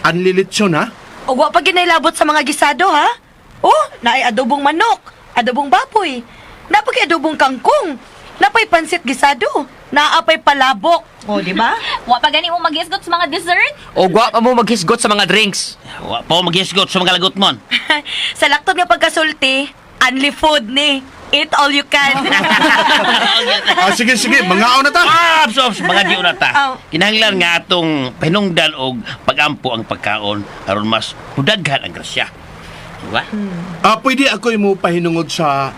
Speaker 2: anlilitsyon, ha?
Speaker 6: O wa pa ginailabot sa mga gisado, ha? Oh, naay adobong manok, adobong baboy, napay adobong kangkong, napay pansit gisado, naapay palabok. O, di ba?
Speaker 4: Wa pa gani mo magisgot sa mga dessert?
Speaker 8: O gwa pa mo maghisgot sa mga drinks.
Speaker 5: Wa pa ko maghisgot sa mga lagot mon.
Speaker 6: Sa laktod nga pagkasulti, unli food ni. Eat all you can.
Speaker 2: Sige, mangaon na ta.
Speaker 5: Abs, mga di una ta.
Speaker 6: Oh.
Speaker 5: Kinahanglan nga atong pinungdan og pagampo ang pagkaon aron mas mudaghan ang grasya. Di ba?
Speaker 2: Pwede ako mo pahinungod sa...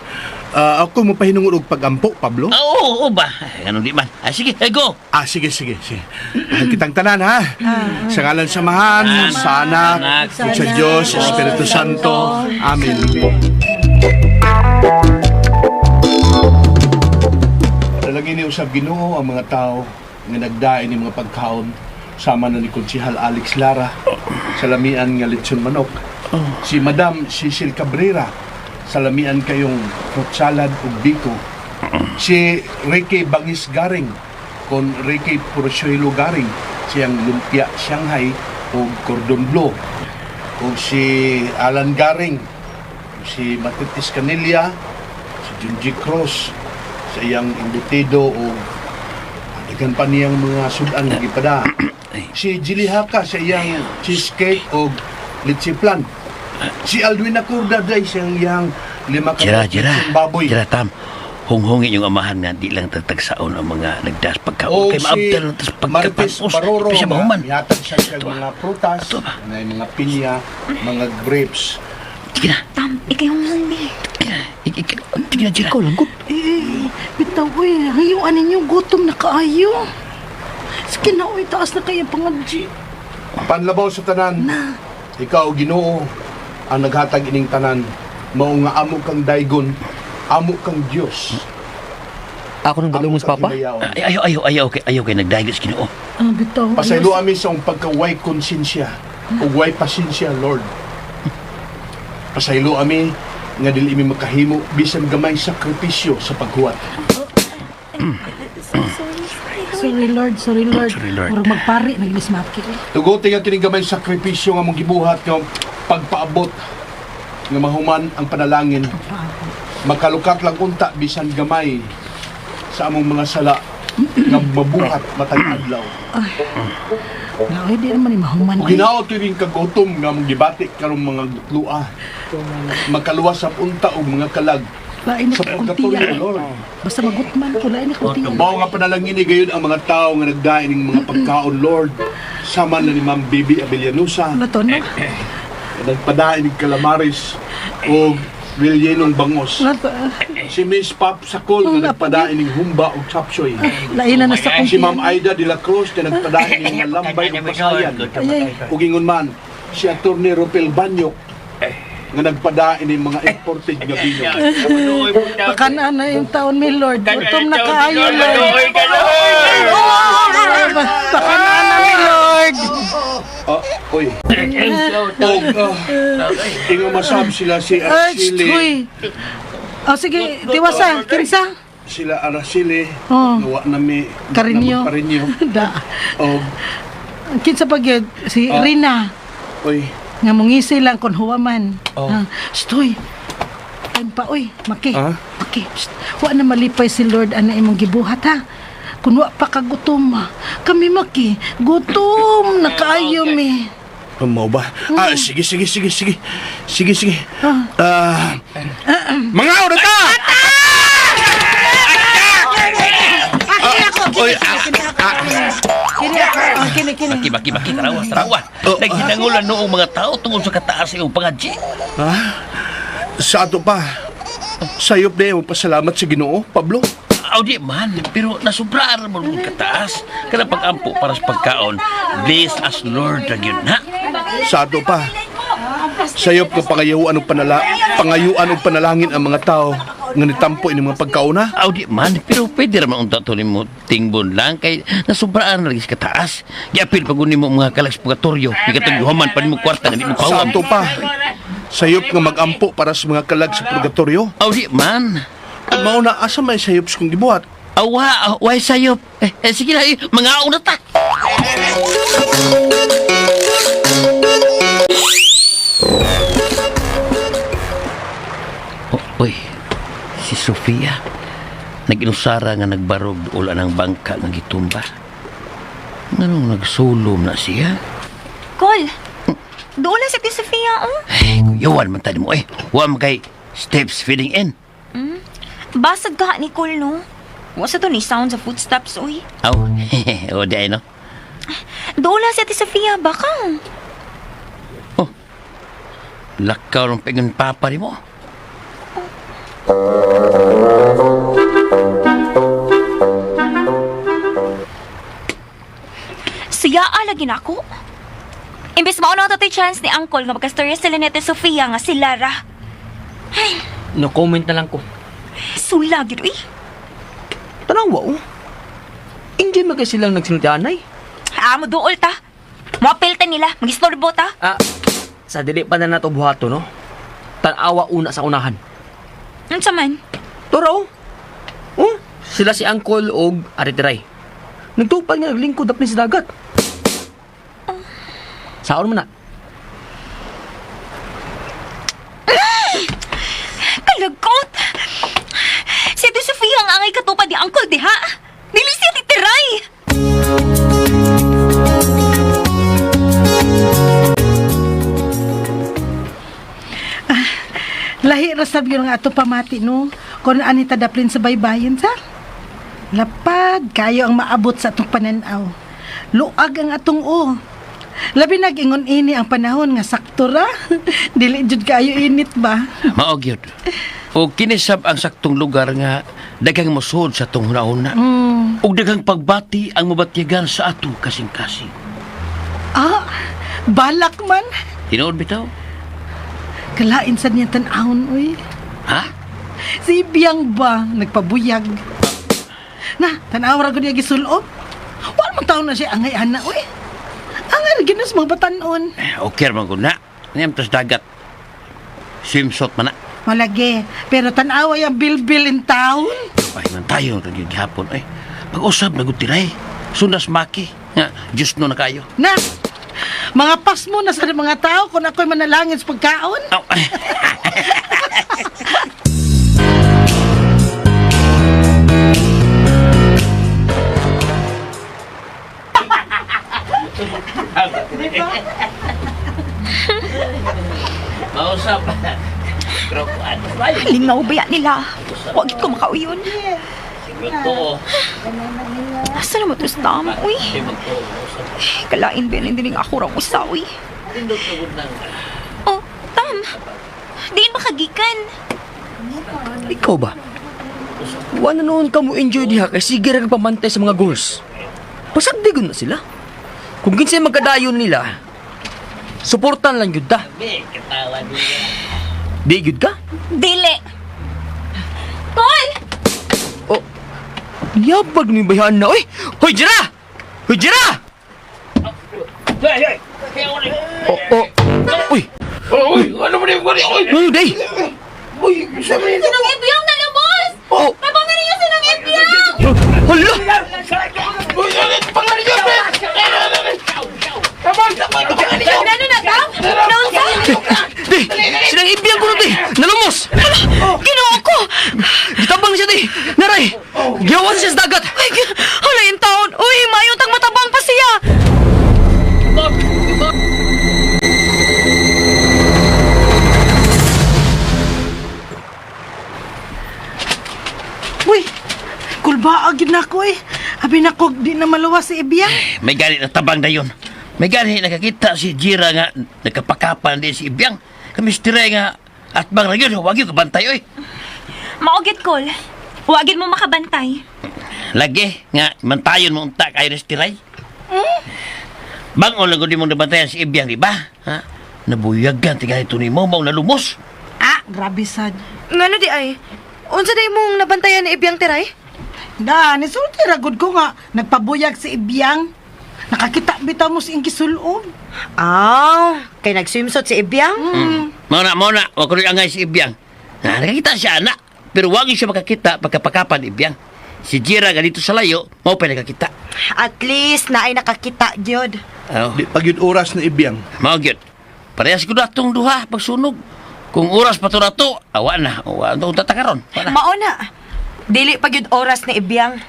Speaker 2: ako mo pahinungod og pagampo, Pablo?
Speaker 5: Oo ba? Ano di man. Sige, go.
Speaker 2: Sige. Ang kitang tanan, ha? Sa ngalan samahan, sa anak, ug sa Diyos, Espiritu Santo. Amen. Dalagin ni usab Ginoo ang mga tao nga nagdain ni mga pagkaon sama na ni Konsihal Alex Lara sa lamian nga lechon manok. Si Madam Cecil Cabrera sa lamian kayong fruit salad ug biko. Si Ricky Bangis Garing kon Ricky Pursuelo Garing siyang lumpia Shanghai ug cordon bleu. O si Alan Garing, si Matitis Canilla, si Junji Cruz sa iyang imbitido o dagan pa niyang mga sudan nga gipada. Si Jilly Haka sa iyang cheesecake o litsi plan. Si Alwin Acurda day sa iyang 5
Speaker 5: Jira,
Speaker 2: baboy.
Speaker 5: Jira, Tam. Hunghungin yung amahan nga di lang tatagsaon ang mga nagdas pagkaon.
Speaker 2: O
Speaker 5: Kay
Speaker 2: si
Speaker 5: maabdal lang tas
Speaker 2: Martes
Speaker 5: pagkapapos.
Speaker 2: Baroro,
Speaker 5: Bisa mahuman.
Speaker 2: yatag siya siya mga prutas, na mga pinya, mga grapes.
Speaker 5: Sige na.
Speaker 4: Tam, ikay humumi.
Speaker 5: Sige na, Jira. Ikaw lang, good.
Speaker 3: Bitaw uy, hayuan ninyo gutom na kaayo. Sige na uy, taas na kaya pangadji.
Speaker 2: Panlabaw sa tanan. Ikaw, Ginoo, ang naghatag ining tanan. Mao nga amo kang daygon, amo kang Dios.
Speaker 8: Ako nang dalungos, Papa?
Speaker 5: Ayaw kay nagdahigis Ginoo.
Speaker 3: Bitaw.
Speaker 2: Pasaylo amin sa pagkaway konsensya o way pasensya, Lord. Pasaylo amin nga dili imi makahimo bisan gamay sakripisyo sa paghuwat.
Speaker 3: Sorry Lord.
Speaker 5: Sorry, Lord.
Speaker 3: Murag magpari, naglismaki.
Speaker 2: Tuguti nga kining gamay sakripisyo nga mong gibuhat nga pagpaabot nga mahuman ang panalangin. Makalukat lang unta bisan gamay sa among mga sala nga mabuhat matag adlaw.
Speaker 3: Ay, di naman mahuman.
Speaker 2: Ug hinaot kining kagutom nga mong gibati karong mga gutlua. Makaluwas sa unta og mga kalag
Speaker 3: Lain na
Speaker 2: sa purgatorio,
Speaker 3: kuntiya.
Speaker 2: Lord.
Speaker 3: Basta magutman ko, lain na kuntiya.
Speaker 2: Mao nga panalangin ni gayon ang mga tao nga nagdain ng mga pagkaon, Lord. Sama na ni Ma'am Bibi Abelianusa,
Speaker 3: Ano to, no?
Speaker 2: nagpadain ng calamaris o Villenong bangos.
Speaker 3: Ano to?
Speaker 2: Si Miss Pop Sakol nga nagpadain ng humba o chapsoy.
Speaker 3: Lain na nasa
Speaker 2: Si
Speaker 3: kuntiya.
Speaker 2: Ma'am Aida de la Cruz na nagpadain ng mga lambay o pasayan. Ug ingon man, si Atty. Ropel Banyok nga nagpadain ng mga imported nga bino.
Speaker 3: Pakanaan na yung taon, may Lord. Gutom na kaayo, Lord. Pakanaan na, may Lord.
Speaker 2: Oy. Ingon masab sila si Araceli.
Speaker 3: Uy. Oh, sige, tiwasa, kinsa.
Speaker 2: Sila Araceli.
Speaker 3: Oh.
Speaker 2: Nawa na may
Speaker 3: Karinyo.
Speaker 2: Karinyo.
Speaker 3: Da.
Speaker 2: O,
Speaker 3: Kinsa pag yun? Si Rina.
Speaker 2: oy.
Speaker 3: Nga mungisi lang kung huwaman.
Speaker 2: Oh.
Speaker 3: Stoy. Time pa, uy. Maki.
Speaker 2: Ah?
Speaker 3: Maki. Psst. Wa na malipay si Lord ana imong gibuhat, ha? Kung wa pa kagutom, kami Maki. Gutom na kaayo, mi.
Speaker 2: Mau ba? Sige. Sige. Mga oras ta! Oy,
Speaker 3: Kini.
Speaker 5: Baki, tarawa. Naghinangulan noong mga tao tungkol sa kataas ng pangadji.
Speaker 2: Sa ato pa. Sayop na yung pasalamat sa Ginoo, Pablo.
Speaker 5: Aw di man, pero nasubraan mo kung kataas. Kada pag-ampo para sa pagkaon, bless as Lord ra gyud na.
Speaker 2: Sado pa. Sayop nga pangayuan og panalangin ang mga tao nga nitampo ini mga pagkauna.
Speaker 5: Aw di man, pero pwede ra man unta to nimo tingbon lang kay nasubraan ra gyud sa kataas. Giapil pag mo mga kalag sa purgatorio, di katong yuhaman pa nimo kwarta nga di mo pawag.
Speaker 2: Sado pa. Sayop nga mag-ampo para sa mga kalag sa purgatorio.
Speaker 5: Aw di man.
Speaker 2: Mauna asa may sayop kong gibuhat.
Speaker 5: Awa, way sayop. Sige na, mga una ta. Uy, si Sofia. Nag-inusara nga nagbarog ula ng bangka nga gitumba. Nganong nagsulom na siya?
Speaker 4: Col, doon lang sa Tia Sofia, oh.
Speaker 5: Ay, kuyawan man tadi mo eh. Huwag kay steps feeding in.
Speaker 4: Basag ka ni Col, no? Wasa to ni sound sa footsteps, uy.
Speaker 5: Aw, o di ay no?
Speaker 4: Doon lang sa Tia Sofia, baka.
Speaker 5: Lakaw ng pegon papa ni mo.
Speaker 4: Siya alagin ako. Imbes mauna ko chance ni Uncle nga magkastorya sila ni Tia Sofia nga si Lara.
Speaker 8: No comment na lang ko.
Speaker 4: Sulagin, uy.
Speaker 8: Tanawa, oh. Hindi magay silang nagsinutianay.
Speaker 4: Mo dool ta. Mapilta nila, mag-istorbo ta.
Speaker 8: Sa dili pa na nato buhato, no? Tanawa una sa unahan.
Speaker 4: Ano sa man?
Speaker 8: Toro, oh. Sila si Uncle og Aritiray. Nagtupad nga naglingkod apni sa dagat. Saan mo na?
Speaker 4: Kalagot! Si Tia Sofia ang angay katupad ni Uncle, di ha? Dili siya titiray!
Speaker 3: Lahi ra sab yun nga ato pamati no. Kung ani ta daplin sa baybayin sa. Lapad kayo ang maabot sa atong pananaw. Luag ang atong Labi nag-ingon ini ang panahon nga sakto ra. Dili jud kayo init ba?
Speaker 5: Mao gyud. O kinisab ang saktong lugar nga daghang mosud sa tong hunahuna. Ug daghang pagbati ang mabatyagan sa ato kasing-kasing.
Speaker 3: Balak man.
Speaker 5: Tinuod bitaw?
Speaker 3: Kalain sa niya tan-ahon, uy.
Speaker 5: Ha?
Speaker 3: Si Biyang ba, nagpabuyag. Na, tanaw ra ko niya gisulob. Wala mong taon na siya angay-ana, uy. Angay, ginas mga batanon.
Speaker 5: Okay man ko na. Niyam tas dagat. Swimsuit man na.
Speaker 3: Malagi, pero tanaw ay ang bil-bil in town.
Speaker 5: Ay man tayo rin yung hapon. Ay, pag-usap na gutiray. Sundas maki. Nga, Diyos no na kayo.
Speaker 3: Na, mga pas mo na sa mga tao kung ako'y manalangin sa pagkaon.
Speaker 5: Aw, ay. Mausap. Krokuan.
Speaker 4: Lingaw ba yan nila? Huwag ko makauyon.
Speaker 5: Siguro.
Speaker 4: Asa naman ito sa tama, uy? Kalain ba yan, hindi rin ako raw usa, uy? Oh, Tam. Diin makagikan.
Speaker 8: Ikaw ba? Wala noon ka mo enjoy diha kay sige ra kag pamantay sa mga goals. Pasagdigon na sila. Kung kinsay magkadayon nila, suportan lang yun ta. Di yun ka?
Speaker 4: Dili. Tol!
Speaker 8: Oh, yabag ni bayan na. Uy! Hoy, Jira! Hoy, Jira! Oh. Uy!
Speaker 7: Uy, ano ba yung gari? Uy!
Speaker 8: Uy, day!
Speaker 7: Uy, sabi niya.
Speaker 4: Sinong ibiyang nalabos!
Speaker 8: Oh!
Speaker 4: Napamili niyo sinong ibiyang!
Speaker 8: Hala!
Speaker 7: Uy, pangalan niya, pre! Tabang!
Speaker 4: Ano na, Tam? Naunsa?
Speaker 8: Day! Sinang ibiyang ko na, day! Nalumos!
Speaker 4: Ginawa ko!
Speaker 8: Gitabang siya, day! Naray! Giyawan siya sa dagat!
Speaker 4: Ay, hala yung taon! Uy, mayong tang matabang pa siya!
Speaker 3: Uy, kulbaag yun ako eh. Abi na ko, di na maluwas si Ibiyang.
Speaker 5: May gani na tabang na yun. May gani nakakita si Jira nga nagkapakapan din si Ibyang. Kami stiray nga at bang na yun. Huwag yung kabantay, oy.
Speaker 4: Maugit, Col. Wagin mo makabantay.
Speaker 5: Lagi, nga, mantayon mo unta kayo na stiray. Bangon lang kung di mong nabantayan si Ibiyang, di ba? Ha? Nabuyagan, tingnan ito ni mo, maong nalumos.
Speaker 3: Grabe sad.
Speaker 6: Ngano di ay? Unsa day mong nabantayan ni Ibiyang Tiray?
Speaker 3: Da, nisulti ragod ko nga. Nagpabuyag si Ibiyang. Nakakita bitaw mo si Ingkisulog.
Speaker 6: Kay nag-swimsuit si Ibiyang?
Speaker 5: Mauna, wag ko rin angay si Ibiyang. Nakakita siya, anak. Pero wag siya makakita pagkapakapan Ibiyang. Si Jira ganito sa layo, mau pa nakakita.
Speaker 6: At least na ay nakakita, Jod.
Speaker 5: Oh,
Speaker 2: Di pag yun oras na ibiyang.
Speaker 5: mao gyud. Parehas ko na itong duha pagsunog. Kung oras pa to na to, awa na. Awa na itong tatakaron. Wala.
Speaker 6: Mauna. Dili pag yun oras ni Ibiyang.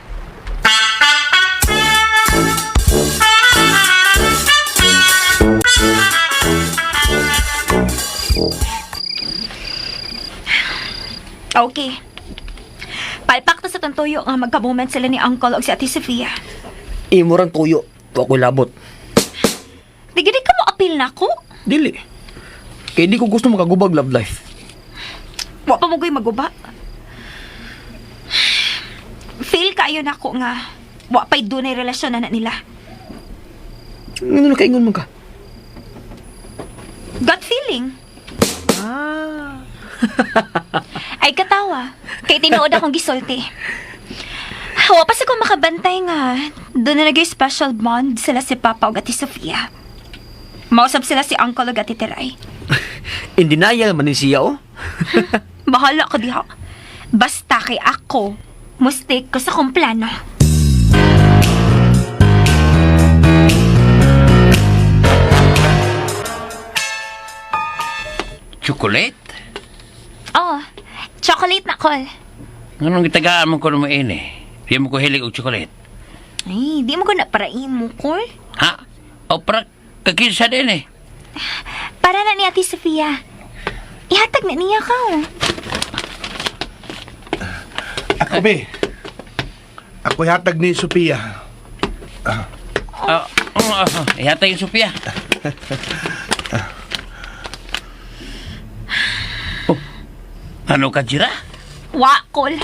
Speaker 4: Okay. Palpak to sa tuntuyo nga magkabuman sila ni Uncle o si Ate Sofia.
Speaker 8: Imurang tuyo. Wa ko labot.
Speaker 4: Di gid ka mo apil na ko.
Speaker 8: Dili. Kaya di ko gusto makagubag love life.
Speaker 4: Wa pa mo ko'y maguba. Feel kayo na ko nga wa pa'y dunay relasyon na nila.
Speaker 8: Ano na kaingon mo ka?
Speaker 4: Gut feeling. Ay katawa. Kay tinuod akong gisulti. Wa pa sa ko makabantay nga. Doon na nagay special bond sila si Papa o Ate Sofia. Mausap sila si Uncle o Ate Teray.
Speaker 8: In denial man ni siya, oh.
Speaker 4: Bahala ko diha. Basta kay ako, mistake ko sa kong plano.
Speaker 5: Chocolate?
Speaker 4: Oh, chocolate na call.
Speaker 5: Anong gitagaan mo ko naman ini? Di mo ko hilig og chocolate.
Speaker 4: Ay, di mo ko na parain mo, call.
Speaker 5: Ha? O para kakinsa din eh.
Speaker 4: Para na ni Ate Sofia. Ihatag na niya ka, oh.
Speaker 2: Ako, be. Ako hatag ni Sophia.
Speaker 5: Ihatay yung Sophia. Oh, ano ka, Jira?
Speaker 4: Wa, call.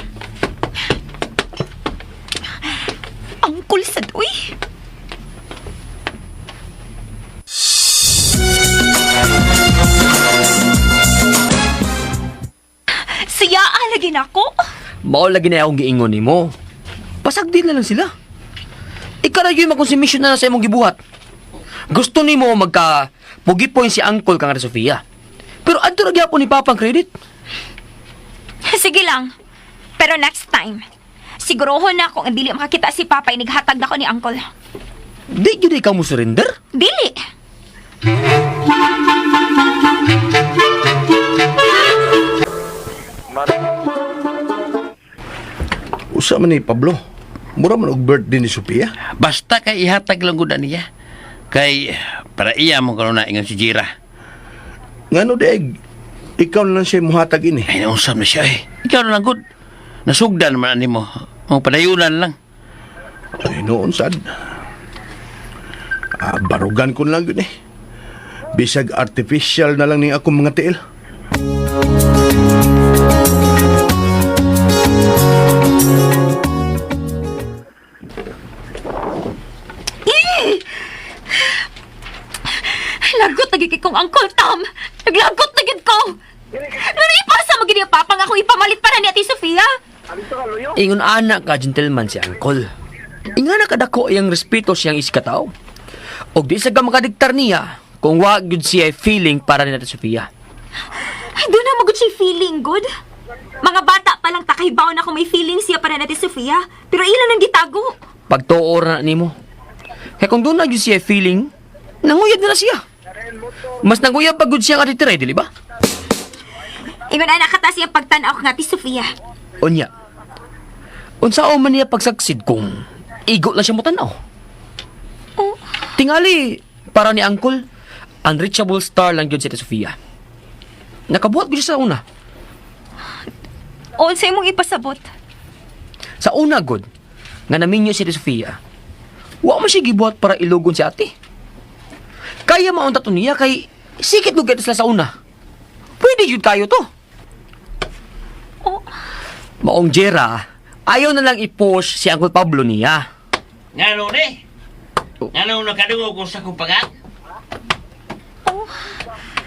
Speaker 4: Ang cool sa doy. Siya alagin ako.
Speaker 8: Mao lagi na akong giingon nimo. Pasagdi na lang sila. Ikaw na yung makonsumisyon na sa imong gibuhat. Gusto nimo magka pugi point si Uncle kang Ate Sofia. Pero adto ra gyapon ni Papa ang credit.
Speaker 4: Sige lang. Pero next time, sigurohon na kung dili makakita si Papa inighatag na ko ni Uncle.
Speaker 8: Di gyud ikaw mo surrender?
Speaker 4: Dili.
Speaker 2: Usa man ni Pablo. Mura man og birthday ni Sophia.
Speaker 5: Basta kay ihatag lang gud niya. Kay para iya mo karon na ingon si Jira.
Speaker 2: Ngano deg? Ikaw na lang siya muhatag ini.
Speaker 5: Ay nausap na siya eh. Ikaw na lang gud. Nasugdan man ani mo. Ang padayunan lang.
Speaker 2: Ay, noon sad. Barugan ko na lang yun eh. Bisag artificial na lang ni akong mga tiil.
Speaker 4: Lagot na gigit kong Uncle Tom. Naglagot na gid ko. Nari ipasa mo gid yung Papa nga akong ipamalit para ni Ate Sofia.
Speaker 8: Ingon anak ka gentleman si Uncle. Ingana kadako iyang respeto siyang iskataw. Og di sa makadiktar niya kung wa gyud siya feeling para ni Ate Sofia.
Speaker 4: Ay, doon na magod siya feeling good. Mga bata pa lang takahibaw na kung may feeling siya para ni Ate Sofia. Pero ilan ang gitago.
Speaker 8: Pagtuor na nimo. Kaya kung doon na gyud siya feeling, nanguyab na siya. Mas nanguyab pag gud siya nga titire, dili ba?
Speaker 4: Ingon anak kata siya pagtanaw nga Ate Sofia.
Speaker 8: Unya. Unsao man niya pagsaksid kung igo lang siya mo tanaw.
Speaker 4: Oh.
Speaker 8: Tingali para ni Uncle, unreachable star lang gyud si Ate Sofia. Nakabuhat gyud siya sa una.
Speaker 4: O, sa'yo mong ipasabot.
Speaker 8: Sa una gud nga naminyo si Ate Sofia. Wa man siya gibuhat para ilugon si ate. Kaya maunta to niya kay sikit lugat sila sa una. Pwede yun kayo to.
Speaker 4: Oh.
Speaker 8: Maong Jera, Ayaw na lang i-push si Uncle Pablo niya.
Speaker 5: Nga no, ne? Nga no, nakadungo ko sa kumpagat?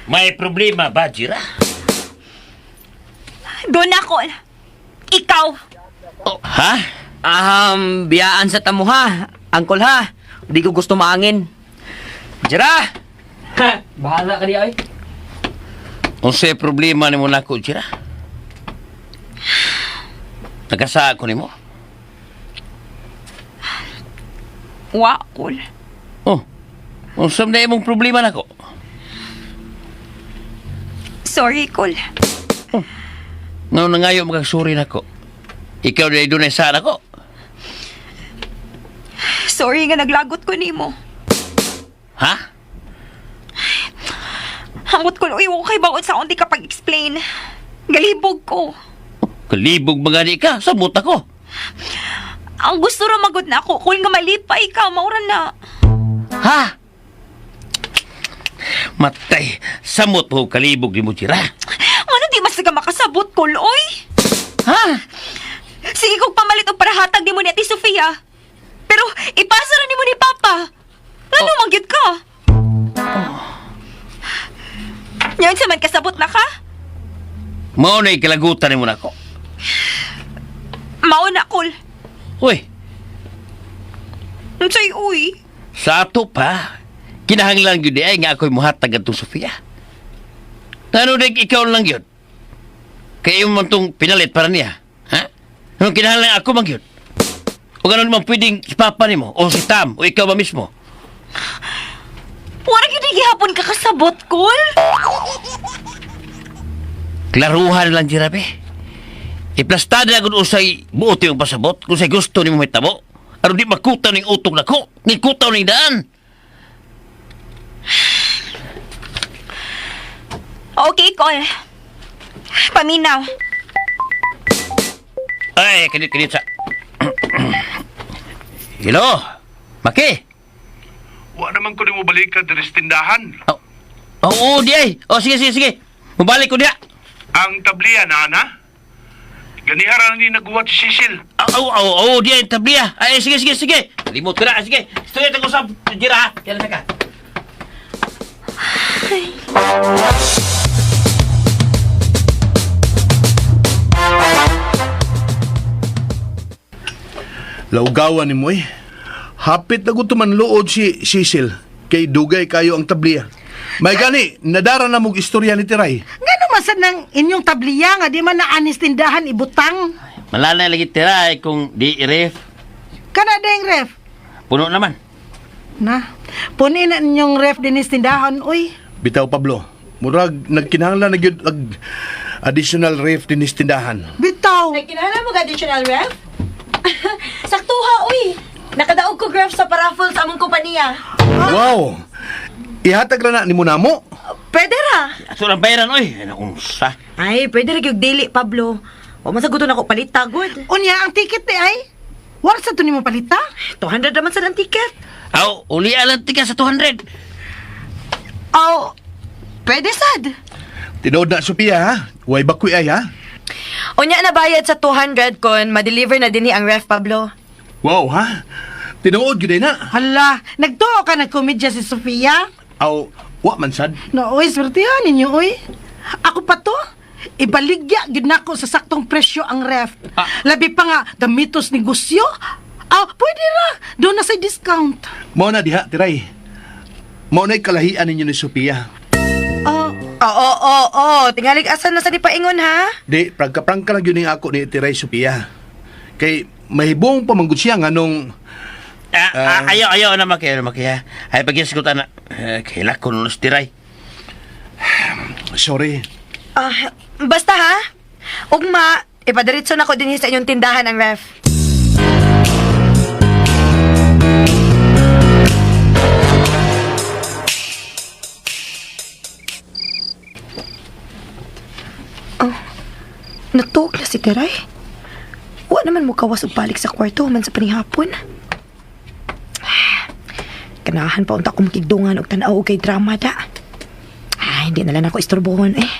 Speaker 5: May problema ba, Jira?
Speaker 4: Doon ako. Ikaw.
Speaker 5: Ha?
Speaker 8: Biyaan sa tamo ha. Uncle ha. Di ko gusto maangin. Jira! Bahala ka diya, ay.
Speaker 5: Kung sa'y problema ni mo na ako, Jira? Nagkasa ako ni mo?
Speaker 4: Wakol.
Speaker 5: Oh, kung saan na imong problema na ako?
Speaker 4: Sorry, Kol.
Speaker 5: Ngayon na ngayon magkasuri na ako. Ikaw na doon ay saan ako.
Speaker 4: Sorry nga naglagot ko nimo.
Speaker 5: Ha?
Speaker 4: Hangot ko uy, kay bawat sa di ka pag-explain. Galibog ko.
Speaker 5: Kalibog mga di ka, sabot ako.
Speaker 4: Ang gusto ra magod na ako, kung nga malipay ka, maura na.
Speaker 5: Ha? Matay, samot mo kalibog di mo, Jira.
Speaker 4: Ano di mas makasabot, Kol, oy?
Speaker 5: Ha?
Speaker 4: Sige kong pamalit o para hatag ni mo ni Ate Sofia. Pero ipasa rin ni mo ni Papa. Ano manggit ka? Yan sa man kasabot na ka?
Speaker 5: Mao na ikalagutan ni mo na ako.
Speaker 4: Mao na, Kol.
Speaker 5: Uy,
Speaker 4: Unsay uy?
Speaker 5: sa ato pa, kinahanglan yun ay nga ako'y muhatag at Sofia. Ano na ikaw lang yun? Kaya yung mantong pinalit para niya. Ha? Anong kinahanglan ako mang yun? O gano'n naman pwedeng si Papa ni mo, o si Tam, o ikaw ba mismo?
Speaker 4: Wala yun gihapon ka kasabot, Kol.
Speaker 5: Klaruhan lang, Jirabe. Iplastada na kung usay buot yung pasabot, kung say gusto ni mo may tabo. Aron di makutaw ng utong na ko, ni kutaw ng daan.
Speaker 4: Okay, Kol. Paminaw.
Speaker 5: Ay, kanit sa... Hello? Maki?
Speaker 2: Wa naman ko ni mo balik ka diri sa tindahan.
Speaker 5: Oo, di ay. O, sige. Mabalik ko diya.
Speaker 2: Ang tabliya na, ana? Ganihara ni naguwat si Cecil.
Speaker 5: Oo, di ay, tabliya. Ay, sige. Limot ko na, sige. Straight ako sa Jira, ha? Yan na ka.
Speaker 2: Laugawan ni mo eh. Hapit na ko tumanluod si Cecil. Kay dugay kayo ang tabliya. May gani, nadara na mong istorya ni Tiray.
Speaker 3: Ngano masad ng inyong tabliya nga di man na anis tindahan ibutang.
Speaker 5: Malala lagi tira kung di i-ref.
Speaker 3: Kana ding ref.
Speaker 5: Puno naman.
Speaker 3: Na, punin na inyong ref dinis tindahan, uy.
Speaker 2: Bitaw Pablo, murag nagkinahanglan na gyud ag additional ref din is tindahan.
Speaker 3: Bitaw.
Speaker 6: Kinahanglan mo additional ref? Saktuha, uy. Nakadaog ko graph sa paraffol sa among kompanya.
Speaker 2: Wow! Ihatag ra na ni mo namo.
Speaker 6: Pwede ra.
Speaker 5: Ato lang bayaran, oy. Ay, nakunsa.
Speaker 6: Ay, pwede ra gyud dili, Pablo. Wa masaguton ako palit tagod.
Speaker 3: Unya ang ticket ni ay. Wala sa to nimo palita?
Speaker 6: 200 naman sa ng ticket.
Speaker 5: Aw, uli alang tiga sa 200.
Speaker 3: Oh, pwede sad.
Speaker 2: Tinood na Sophia ha. Way bakoy ay ha.
Speaker 6: Unya na bayad sa 200 kon ma-deliver na dinhi ang ref, Pablo.
Speaker 2: Wow ha. Tinood gyud na.
Speaker 3: Hala, nagtuo ka nagkomedya si Sofia?
Speaker 2: Aw, wa man sad.
Speaker 3: No, uy, swertihan ninyo, uy. Ako pa to. Ibaligya, gid nako sa saktong presyo ang ref. Labi pa nga, gamitos negosyo. Pwede ra. Doon na sa discount.
Speaker 2: Mao na diha, Tiray. Mao na kalahian ninyo ni Sophia.
Speaker 6: Oo. Tingalig asan na sa di paingon, ha?
Speaker 2: Di, prangka-prangka lang yun yung ako ni Tiray Sophia. Kay mahibong pamanggod siya nga nung...
Speaker 5: Ayaw na maki, ha. Ay, pag-isikutan na. Kaila ko nung stiray.
Speaker 2: Sorry.
Speaker 6: Basta, ha? Ugma, ipadiritso na ko dinhi sa inyong tindahan ang ref. Natuog na si Tiray. Wa naman mo kawas og balik sa kwarto man sa panihapon. Kanahan pa unta ko makigdungan og tan-aw kay drama da. Hindi na lang ako istorbohon eh.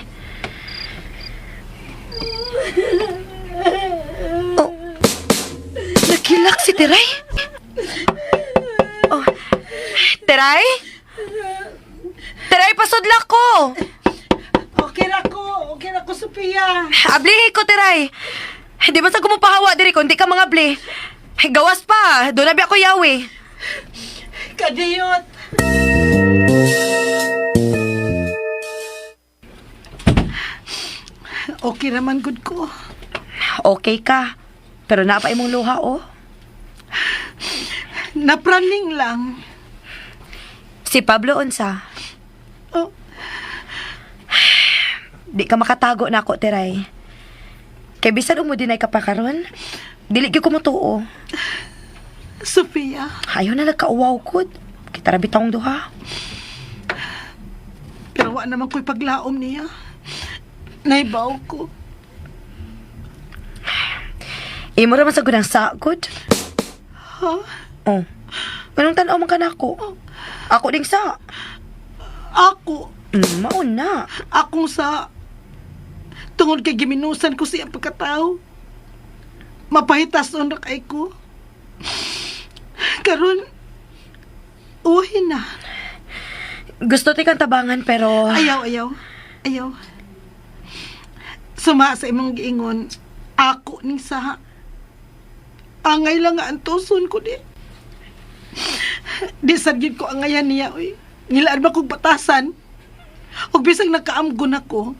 Speaker 6: Teray? Teray, pasudla ko!
Speaker 3: Okay na ko, Sophia.
Speaker 6: Ablihi ko, Teray. Di ba sa kumupahawa diri kung di ka mga abli? Gawas pa, doon na biya ko yawi.
Speaker 3: Kadiyot. Okay naman, good ko.
Speaker 6: Okay ka. Pero napay mong luha, oh.
Speaker 3: Napraning lang.
Speaker 6: Si Pablo unsa?
Speaker 3: Oh,
Speaker 6: Di ka makatago na ako, Teray. Kay bisan umudinay ka pa karon, dili gyud ko matuo.
Speaker 3: Sophia,
Speaker 6: Ayaw na nagkauwaw ko. Kita ra bitong duha.
Speaker 3: pero wa naman ko'y paglaom niya. Naibaw ko.
Speaker 6: Imo ra man sa gudang sagod.
Speaker 3: Ha?
Speaker 6: Oh. Anong tanaw man ka na ako? Ako ding sa.
Speaker 3: Ako,
Speaker 6: Maun na.
Speaker 3: akong sa... Tungod kay giminusan ko siyang pagkatao. Mapahitason na kay ko. Karon, uwi na.
Speaker 6: Gusto ti kang tabangan pero...
Speaker 3: Ayaw. Suma sa imong giingon, ako ning saha. Angay lang nga antuson ko di. Di sagyod ko angayan niya, uy. Nilaan ba kong batasan? O bisang nakaamgon ako,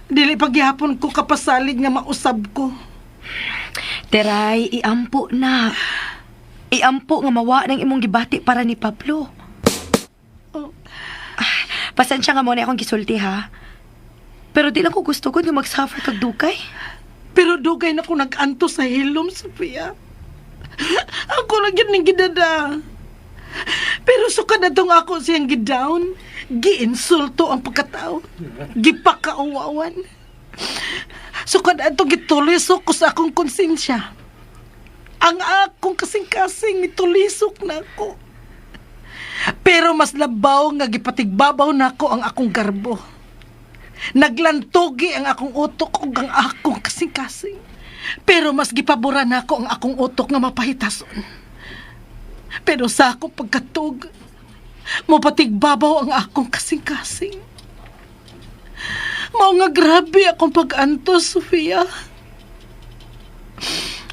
Speaker 3: dili pagyapon ko kapasalig nga mausab ko.
Speaker 6: Teray, iampo na. Iampo nga mawa ng imong gibati para ni Pablo.
Speaker 3: Oh,
Speaker 6: Pasensya nga muna akong gisulti, ha? Pero di lang ko gusto ko nga mag-suffer kag dugay.
Speaker 3: pero dugay na ko nag-anto sa hilom, Sophia. Ako lang yun ng gidada. Pero sukad na tong ako siyang gidown, giinsulto ang pagkatao, gipakauwawan. Sukad na itong gitulisok ko sa akong konsensya. Ang akong kasing-kasing nitulisok na ako. Pero mas labaw nga gipatigbabaw na ako ang akong garbo. Naglantogi ang akong utok ug ang akong kasing-kasing. Pero mas gipabura na ako ang akong utok nga mapahitason. Pero sa akong pagkatug, mapatigbabaw ang akong kasing-kasing. Mao nga grabe akong pag-antos, Sofia.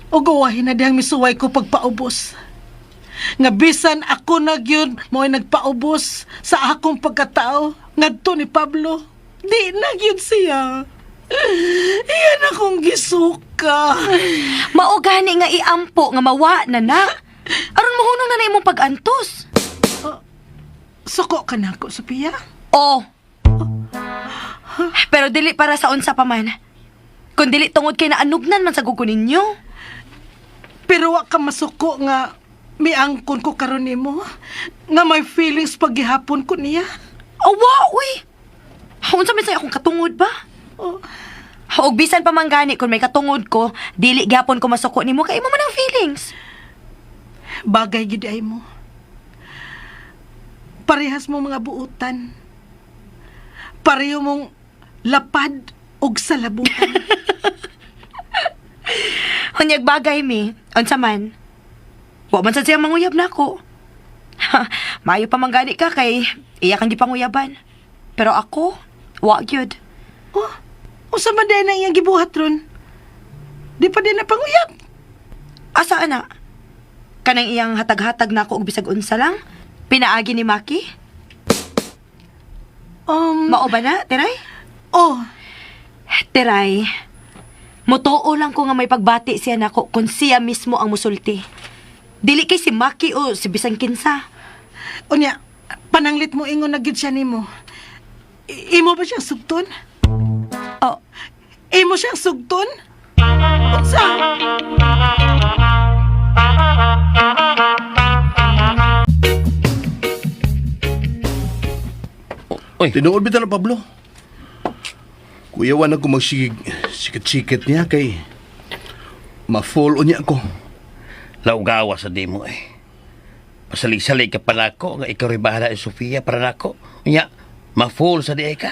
Speaker 3: O gawahin na diyang misuway ko pagpaubos. Nga bisan ako na gyud mo'y nagpaubos sa akong pagkatao ngadto ni Pablo. Di na gyud siya. Iyan akong gisuka.
Speaker 6: Mao gani nga iampo nga mawa na na. Aron mahunong na na imong pag-antos.
Speaker 3: Suko ka na ako, Sophia.
Speaker 6: Oh. Pero dili para sa unsa pa man. Kung dili tungod kay naanugnan man sa gugo ninyo.
Speaker 3: Pero wa ka masuko nga miangkon ko karon nimo nga may feelings paghihapon ko niya.
Speaker 6: Awa, uy. Unsa man say akong katungod ba?
Speaker 3: Oh,
Speaker 6: Og bisan pa man gani kung may katungod ko, dili gyapon ko masuko nimo kay imo man ang feelings.
Speaker 3: bagay gid ay mo. Parehas mo mga buutan. Pareho mong lapad og salabutan.
Speaker 6: Hunyag bagay mi, unsa man. Wa man sad siya manguyab nako. Maayo pa man gani ka kay iya kang gipanguyaban. Pero ako, wa gyud.
Speaker 3: Oh, unsa man day na iyang gibuhat ron? Di pa din na panguyab.
Speaker 6: Asa ana? Kanang iyang hatag-hatag nako og bisag unsa lang? Pinaagi ni Maki? Mao ba na, Teray?
Speaker 3: Oh,
Speaker 6: Teray, mutuo lang ko nga may pagbati siya nako kung siya mismo ang musulti. Dili kay si Maki o si bisang kinsa.
Speaker 3: unya, pananglit mo ingon na gid siya nimo. Imo ba siyang sugton?
Speaker 6: Oh,
Speaker 3: Imo siyang sugton? Unsa?
Speaker 5: Uy,
Speaker 2: Tinuod bitan na Pablo. Kuyawan ako magsigig sikit-sikit niya kay ma-fall niya ako.
Speaker 5: laugawa sa demo eh. Pasalig-salig ka pa nako nga ikaw rin bahala ni Sofia para nako. Nya, ma-full sa diay ka.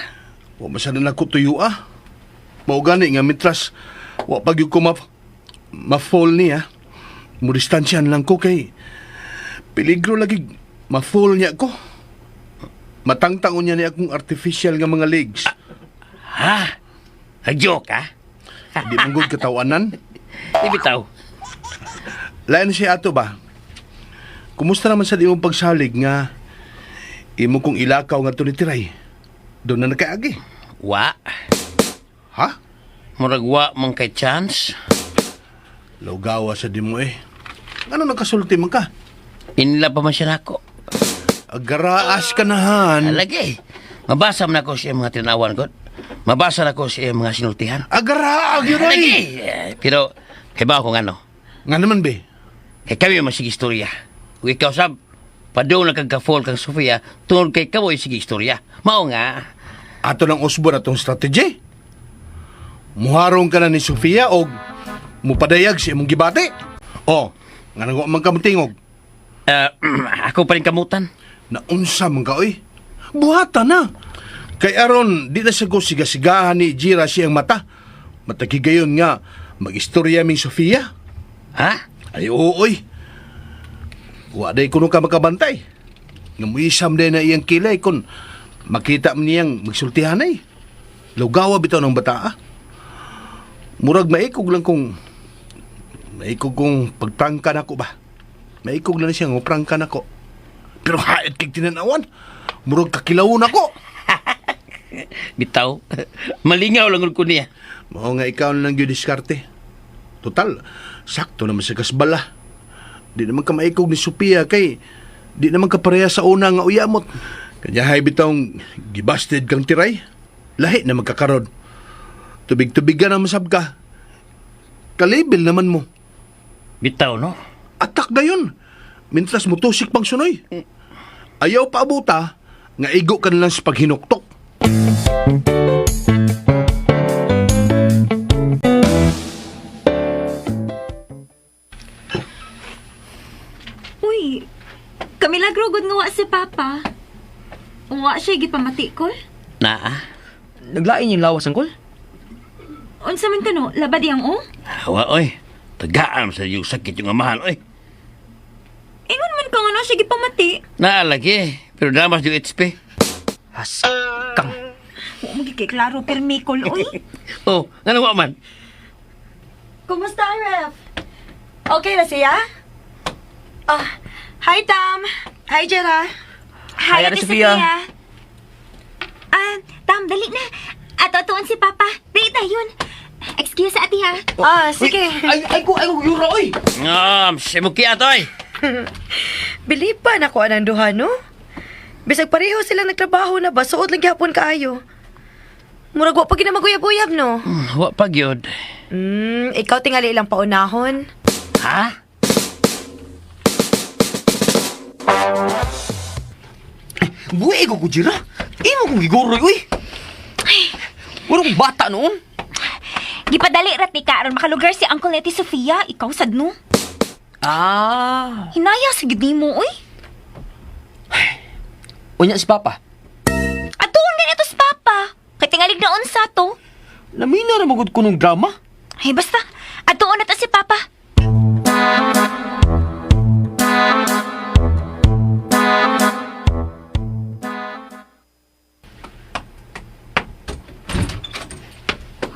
Speaker 2: Wa masyado na ako tuyo ah. Mao gani nga mitras wa pag yung ko ma-fall niya. Mudistansyan lang ko kay peligro lagi Ma-full niya ko. Matangtangon niya niya akong artificial nga mga legs.
Speaker 5: Ha? Joke, ha?
Speaker 2: Di manggod katawanan.
Speaker 5: Di bitaw.
Speaker 2: Lain siya ato ba? Kumusta naman sa imong pagsalig nga imo kong ilakaw nga tunitiray? Doon na nakaagi.
Speaker 5: Wa.
Speaker 2: Ha?
Speaker 5: Murag wa man kay chance.
Speaker 2: Laugawa sa di mo eh. Ano nakasulti man ka?
Speaker 5: Inla pa man siya nako.
Speaker 2: Agaraas ka nahan.
Speaker 5: Alagi. Mabasa man ako siya mga tinawan ko. Mabasa na ko siya mga sinultihan.
Speaker 2: Agaraag yun
Speaker 5: Lagi.
Speaker 2: ay.
Speaker 5: Pero, kay ba kung ano?
Speaker 2: Nga naman be.
Speaker 5: Kay kami masig istorya. Kung ikaw sab, padong na kagka-fall kang Sofia, tungod kay kawoy sige istorya. Mao nga.
Speaker 2: Ato ng usbon atong strategy. Muharong ka na ni Sofia o mupadayag si imong gibate. O, nga nang man ka matingog.
Speaker 5: Ako pa rin kamutan.
Speaker 2: Naunsa man ka oy. Buhata na. Kay aron di na siya ko sigasigahan ni Jira siyang mata. Matagigayon nga mag-istorya mi Sofia.
Speaker 5: Ha?
Speaker 2: Ay oo oy. Waday kuno ka makabantay. Nga muisam din na iyang kilay kung makita mo niyang magsultihan ay. Lugawa bitaw ng bata ah. Murag maikog lang kung pagprangkan ako ba. Maikog lang siya nga prangkan ako. Pero hait kay tinanawan. Murag kakilawon ako.
Speaker 5: Bitaw. Malingaw lang ko niya.
Speaker 2: Mao nga ikaw na lang yung diskarte. Total, sakto naman sa kasbala. Di naman ka maikog ni Sophia kay di naman ka pareha sa una nga uyamot. Kanya hay bitong gibasted kang tiray. Lahi na magkakarod. Tubig-tubig ka na masab ka. Kalibel naman mo.
Speaker 5: Bitaw, no?
Speaker 2: Atak na yun. Mintras mo tusik pang sunoy. Ayaw pa abuta nga igo ka na lang sa paghinuktok.
Speaker 4: Uy, kamilagro gud nga wa si Papa. Wa siya gipamati ko.
Speaker 5: Naa.
Speaker 8: Naglain yung lawas, Angkol?
Speaker 4: Unsa man kano, labad yang o?
Speaker 5: Wa, oy. Tagaan sa yung sakit yung amahan, oy.
Speaker 4: Ingon man ka nga na siya gipamati.
Speaker 5: Naa lagi. Pero damas yung HP.
Speaker 8: Haskang.
Speaker 4: Wa mo gikay klaro permikol, uy.
Speaker 5: Oh, ano wa man?
Speaker 6: Kumusta, Ref? Okay na siya? Hi, Tam. Hi, Jera.
Speaker 8: Hi, Ate Sofia.
Speaker 4: Tam, dali na. Ato-atuan si Papa. Dali tayon. Excuse, ate ha.
Speaker 6: Sige.
Speaker 8: Ay, yura, oy!
Speaker 5: Simuki ato, oy.
Speaker 6: Bilipan ako anang duha, no? Bisag pareho sila nagtrabaho na ba, suot lang gihapon kaayo. Murag wa pa ginamaguyab-uyab, no?
Speaker 5: Wa pa gyud.
Speaker 6: Ikaw tingali lang paunahon.
Speaker 5: Ha?
Speaker 8: Buhay ko, Jira. Imo kong giguroy, uy! Wala kong bata noon.
Speaker 4: Gipadali rati ka aron makalugar si Uncle Letty Sofia. Ikaw sad no? Hinaya sa gid mo, uy.
Speaker 8: Unya si Papa.
Speaker 4: Atuon din ito si Papa. Kay tingalig na unsa to.
Speaker 8: Namina na magod ko ng drama.
Speaker 4: Ay basta, atuon na ta si Papa.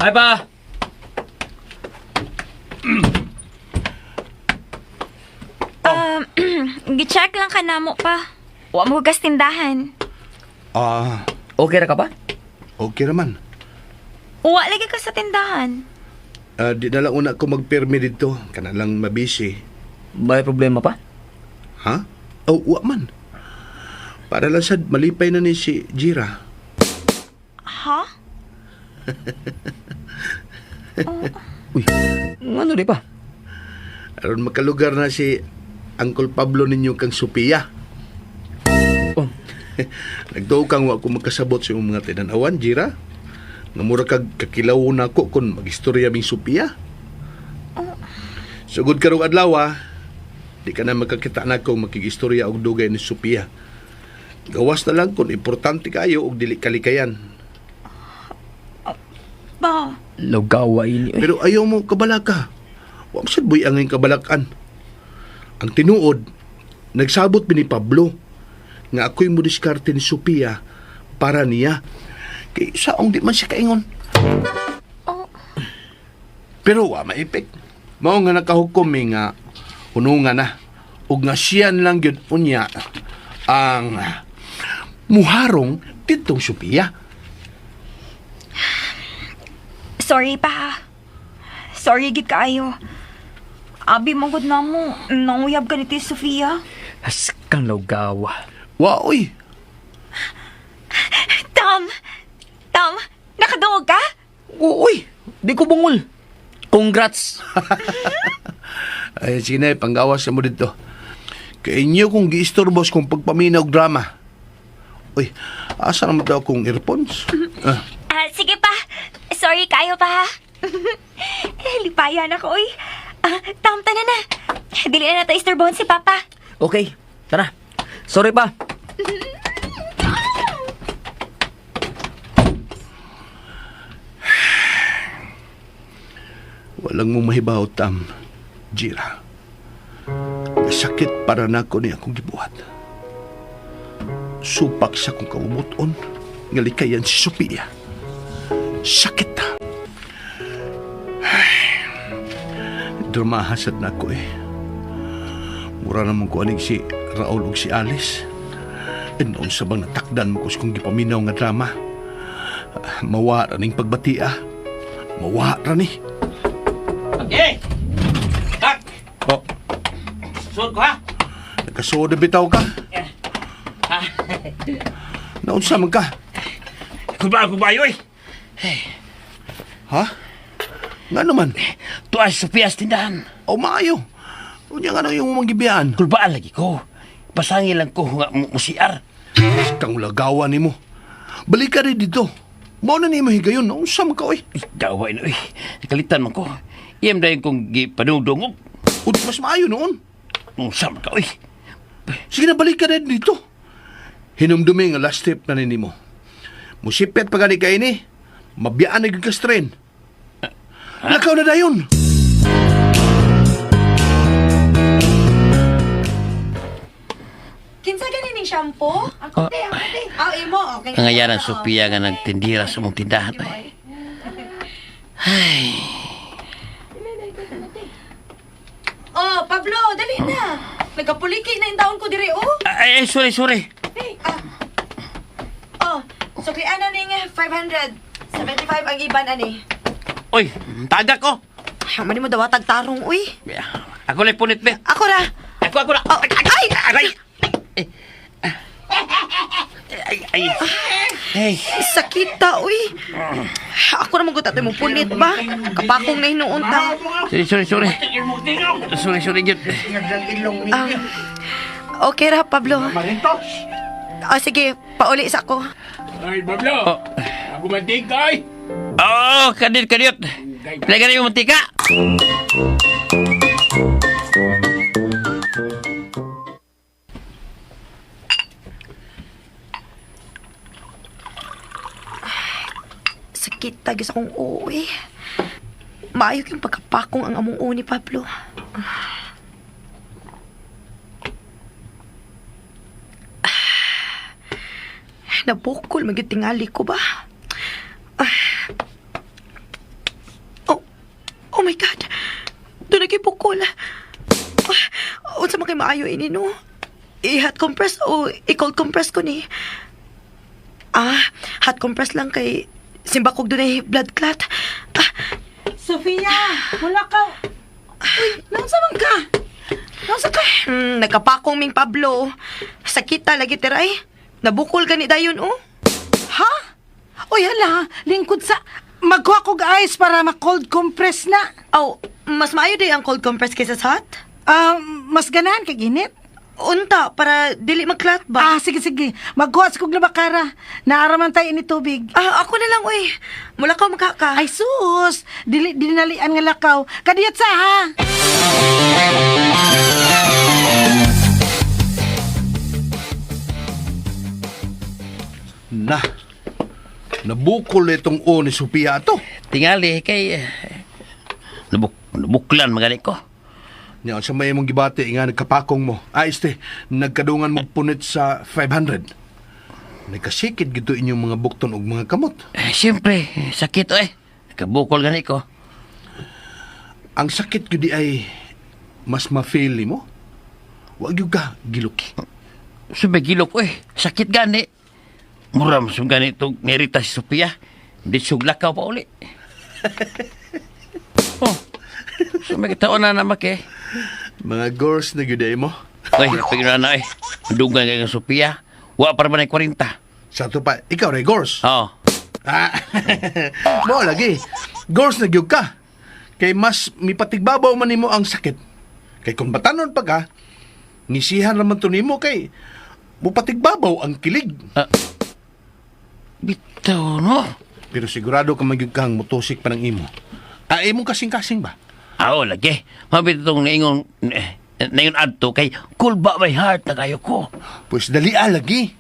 Speaker 8: Hi, Pa!
Speaker 4: Gi-check lang ka namo pa. Wa mo gas tindahan.
Speaker 8: Okay ra ka ba?
Speaker 2: Okay naman.
Speaker 4: Wa lagi ka sa tindahan.
Speaker 2: Di na lang una ko magpirmi dito. Kana lang mabisi.
Speaker 8: May problema pa?
Speaker 2: Ha? Wa man. Para lang sad malipay na ni si Jira.
Speaker 4: Ha?
Speaker 8: Uy, ano di pa?
Speaker 2: Aron makalugar na si Uncle Pablo ninyo kang Sophia.
Speaker 8: Oh.
Speaker 2: Nagtuo kang wa ko magkasabot sa imong mga tinanawan, Jira. Nga mura kag kakilaw na ko kung mag-istorya ming Sophia. Sugod karong adlaw, di ka na makakita na kung makikistorya og dugay ni Sophia. Gawas na lang kung importante kayo og dili kalikayan.
Speaker 4: Ba?
Speaker 8: Lugawa ini.
Speaker 2: Pero ayaw mo kabalaka. Wa sad boy ang kabalakan. Ang tinuod, nagsabot ni Pablo nga ako'y mo diskarte ni Sophia para niya. Kay saong di man siya kaingon. Pero wa maipik. Mao nga nakahukom nga unungan na. Ug nga siyan lang gyud unya ang muharong ditong Sophia.
Speaker 4: Sorry pa. Sorry gid kaayo. Abi mangod na mo, nanguyab ka ni Tia Sofia.
Speaker 8: As kang lawgawa.
Speaker 2: Wa oy.
Speaker 4: Tom, nakadungog ka?
Speaker 8: Uy, di ko bungol. Congrats.
Speaker 2: Ay, sige na, panggawas mo dito. Kaya inyo kung giistorbos kung pagpaminaw og drama. Uy, asa naman daw kong earphones?
Speaker 4: Sige pa. Sorry kayo pa. Lipayan ako, uy. Tom, tanan na. Dili na nato istorbohon si Papa.
Speaker 8: Okay, tara. Sorry pa.
Speaker 2: Walang mo mahibaw, Tam. Jira. Sakit para na ko niya akong gibuhat. Supak sa kong kaumuton. Ngalikayan si Sophia. Sakit na. Dramahasad na ako eh. Mura naman ko anig si Raul ug si Alice. E noon sa bang natakdan mo ko sa kong gipaminaw nga drama. Mawara ning pagbatia. Mawara ni.
Speaker 5: Okay! Tak!
Speaker 2: Oh,
Speaker 5: Suot ko ha?
Speaker 2: nagkasoda bitaw ka. Naunsa man ka?
Speaker 5: Kubayo eh!
Speaker 2: Ha? Nga naman?
Speaker 5: Tuas sa piyas tindahan.
Speaker 2: O maayo. Unya nga na yung manggibiyaan.
Speaker 5: Kulbaan lagi ko. Pasangin lang ko nga musiar.
Speaker 2: Kang lagawan ni mo. Balik ka rin dito. Mao na ni mo higayon. Naunsa man ka, oy.
Speaker 5: Daway na eh. Nakalitan man ko. Iyam dahil kong gipanudungog.
Speaker 2: Ud mas maayo noon.
Speaker 5: Usam ka eh.
Speaker 2: Sige na, balik ka rin dito. Hinumdumi nga last trip na ni mo. Musipet pa gani kayo ni. Mabiyaan na gagkastren. Lakaw na dayon.
Speaker 6: Kinsa ganin ning shampoo? Ako te. Imo, okay.
Speaker 5: Kangayaran Sophia nga nagtindira sa mong tindahan eh. Ay.
Speaker 6: Oh, Pablo, dali na. Nagapuliki na yung taon ko dire, oh.
Speaker 5: Ay, sorry.
Speaker 6: Hey, Oh, so kaya ano ning 500. 75 ang iban ani.
Speaker 5: Uy, tagak ko.
Speaker 6: Ay, mani mo daw tagtarong, uy.
Speaker 5: Ako lang punit, be.
Speaker 6: Ako ra.
Speaker 5: Ako na.
Speaker 6: Oh, ay!
Speaker 5: Ay.
Speaker 6: Sakita, uy. Ako na magutat mo punit ba? Kapakong na hinuunta.
Speaker 5: Sorry. Sorry, Jud.
Speaker 6: Okay ra, Pablo. Sige, pauli sa ako.
Speaker 7: Ay, Pablo.
Speaker 5: Oh.
Speaker 7: Ako mantig ka, ay.
Speaker 5: Oh, kadit. Pilihan yung mantika.
Speaker 6: Sakit tagis akong uwi. Maayok yung pagkapakong ang among uni, Pablo. Nabukol, magitingali ko ba? Oh my God. Doon nagipukol. Unsa man kay maayo ini, no? I-hot compress o i-cold compress ko ni? Hot compress lang kay simbakog doon ay blood clot.
Speaker 3: Sofia, wala ka. Uy, nasa man ka? Nasa ka?
Speaker 6: Nagkapakong ming Pablo. Sakita lagi tiray. Nabukol gani dayon, oh.
Speaker 3: Ha? Uy, hala, lingkod sa... Magkuha ko ice para ma-cold compress na.
Speaker 6: Oh, mas maayo day ang cold compress kaysa sa hot?
Speaker 3: Mas ganahan kag init.
Speaker 6: Unta, para dili mag-clot ba?
Speaker 3: Sige. Magkuha sa kog labakara. Naaraman tayo ini tubig.
Speaker 6: Ako na lang, uy. Mula ka makaka.
Speaker 3: Ay sus, dinalian nga lakaw. Kadiyat sa ha.
Speaker 2: Nabukol itong o ni Sophia to.
Speaker 5: Tingali kay nabuklan magaling ko.
Speaker 2: Nya sa may mong gibati nga nagkapakong mo. Nagkadungan mo punit sa 500. Nagkasikid gito inyong mga bukton ug mga kamot.
Speaker 5: Siyempre, sakit Kabukol gani ko.
Speaker 2: Ang sakit gyud ay mas ma-feel mo. Wa gyud ka gilok.
Speaker 5: Sabi gilok sakit gani. Muram sum gani to nirita si Sophia. Hindi suglakaw pa uli. Sabi kitaon na namak
Speaker 2: Mga gores na gyud ay mo.
Speaker 5: Pagino na Dugan kay Sophia. Wa para man 40.
Speaker 2: Sa to pa, ikaw ray gores.
Speaker 5: Oo.
Speaker 2: Mo lagi. Gores na gyud ka. Kay mas mipatigbabaw man nimo ang sakit. Kay kung batanon pa ka, nisihan naman to nimo kay mupatigbabaw ang kilig.
Speaker 5: Bitaw no.
Speaker 2: Pero sigurado ka magyud kang mutosik pa ng imo. Imong kasing-kasing ba?
Speaker 5: Lagi. Mabit itong naingon adto kay cool ba my heart na kayo ko.
Speaker 2: Pues dali lagi.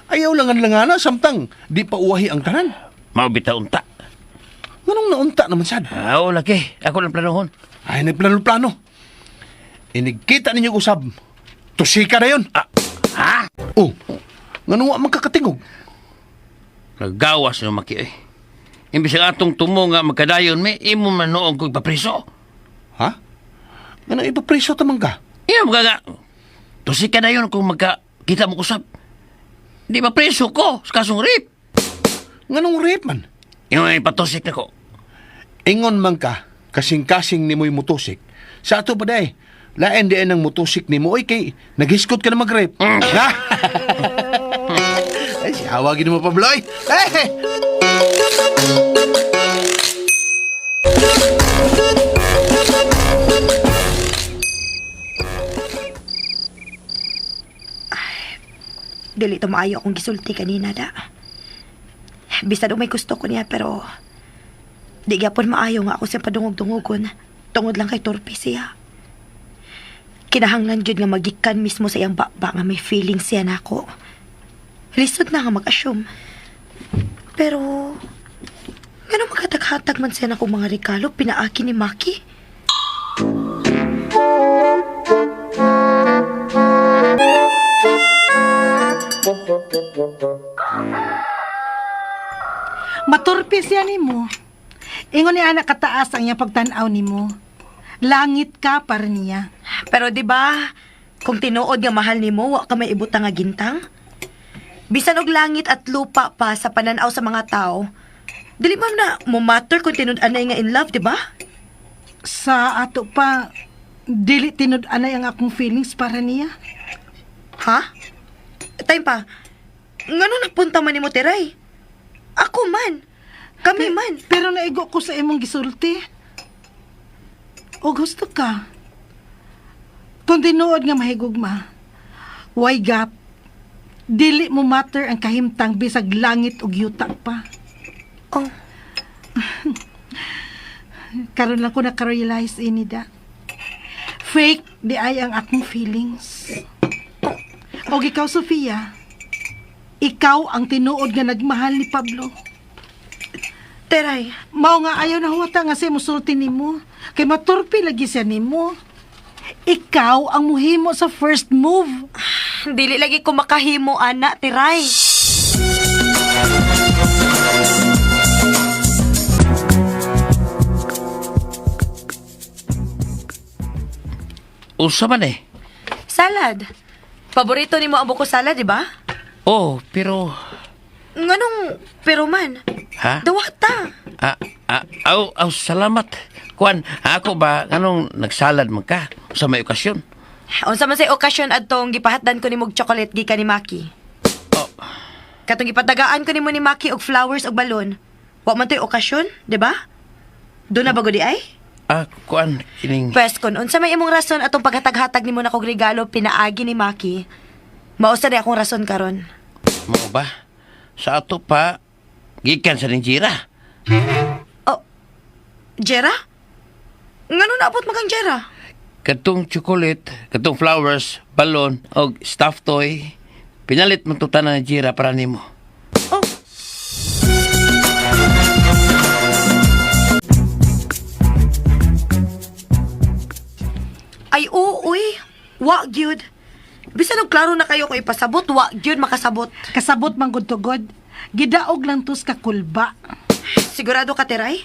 Speaker 2: Ayaw langan-langana samtang di pa uwahi ang tanan.
Speaker 5: Mabit unta.
Speaker 2: Nganong naunta naman sad?
Speaker 5: Lagi. Ako lang planahon.
Speaker 2: Ay, nagplano-plano. Inigkita ninyo usab. Tusika na yun. Oh, nganong wa man kakatingog?
Speaker 5: Nagawas no maki Imbis ang atong tumo nga magkadayon may imo man noong kong papriso.
Speaker 2: Ha? Nganong ipapreso tamang ka?
Speaker 5: Iya mga nga. Tusik ka na yun kung magkakita mo kusap. Di ba preso ko sa kasong rape?
Speaker 2: Nganong rape man?
Speaker 5: Yung ipatusik na ko.
Speaker 2: Ingon man ka, kasing-kasing ni mo'y mutusik. Sa ato ba day? Lain diyan ang mutusik ni mo, kay naghiskot ka na mag-rape. Ha? Ay, siyawagin mo, Pablo, Hey!
Speaker 6: Dili to maayo akong gisulti kanina da. Bisa daw may gusto ko niya pero di gyapon maayo nga ako sa padungog-dungogon tungod lang kay torpe siya. Kinahanglan jud nga magikan mismo sa iyang baba nga may feelings siya nako. Lisod na nga mag-assume. Pero ngano maghatag-hatag man siya nako mga regalo pinaaki ni Maki?
Speaker 3: Maturpi siya nimo. Ingon ni anak kataas ang iyang pagtan-aw nimo. Langit ka para niya.
Speaker 6: Pero di ba kung tinuod nga mahal nimo wa ka may ibutang nga gintang? Bisan og langit at lupa pa sa pananaw sa mga tao. Dili man na mo matter kung tinud-anay nga in love, di ba?
Speaker 3: Sa ato pa, dili tinud-anay ang akong feelings para niya.
Speaker 6: Ha? Time pa. Ngano nagpunta man nimo tiray? Ako man. Kami man.
Speaker 3: Pero naigo ko sa imong gisulti. O gusto ka? Kung tinuod nga mahigugma, why gap? Dili mo matter ang kahimtang bisag langit ug yuta pa.
Speaker 6: Oh.
Speaker 3: Karon lang ko nakarealize inida. Fake di ay ang akong feelings. O ikaw, Sofia, ikaw ang tinuod nga nagmahal ni Pablo.
Speaker 6: Teray.
Speaker 3: Mao nga ayaw na huwata nga siya musulti nimo. Kay maturpi lagi siya nimo. Ikaw ang muhimo sa first move.
Speaker 6: Dili lagi ko makahimo, ana, Teray.
Speaker 5: Usa man
Speaker 6: Salad. Paborito nimo ang buko salad, di ba?
Speaker 5: Pero...
Speaker 6: Nganong pero man?
Speaker 5: Ha?
Speaker 6: Dawata.
Speaker 5: Salamat. Kuan, ako ba, anong nagsalad man ka sa may okasyon?
Speaker 6: Unsa man say okasyon adtong gipahatdan ko nimog chocolate gikan ni Maki. Katong gipadagaan ko nimo ni Maki og flowers og balon. Wa man toy okasyon, di ba? Do na bago di ay?
Speaker 5: Kuan, kining...
Speaker 6: Pwes kun unsa may imong rason atong paghatag-hatag nimo na kog regalo pinaagi ni Maki. Mausa na akong rason karon.
Speaker 5: Mo ba? Sa ato pa, gikan sa Ninjira.
Speaker 6: Oh, Jera? Ngano naabot magang Jera?
Speaker 5: Katong chocolate, katong flowers, balon, o stuffed toy, pinalit mo tanan ng Ninjira para nimo.
Speaker 6: Oh. Ay, uy. Wa, gyud. Bisa nung klaro na kayo kung ipasabot, wa, gyud makasabot.
Speaker 3: Kasabot man gud tugod. Gidaog lang tos ka kulba.
Speaker 6: Sigurado ka, Teray?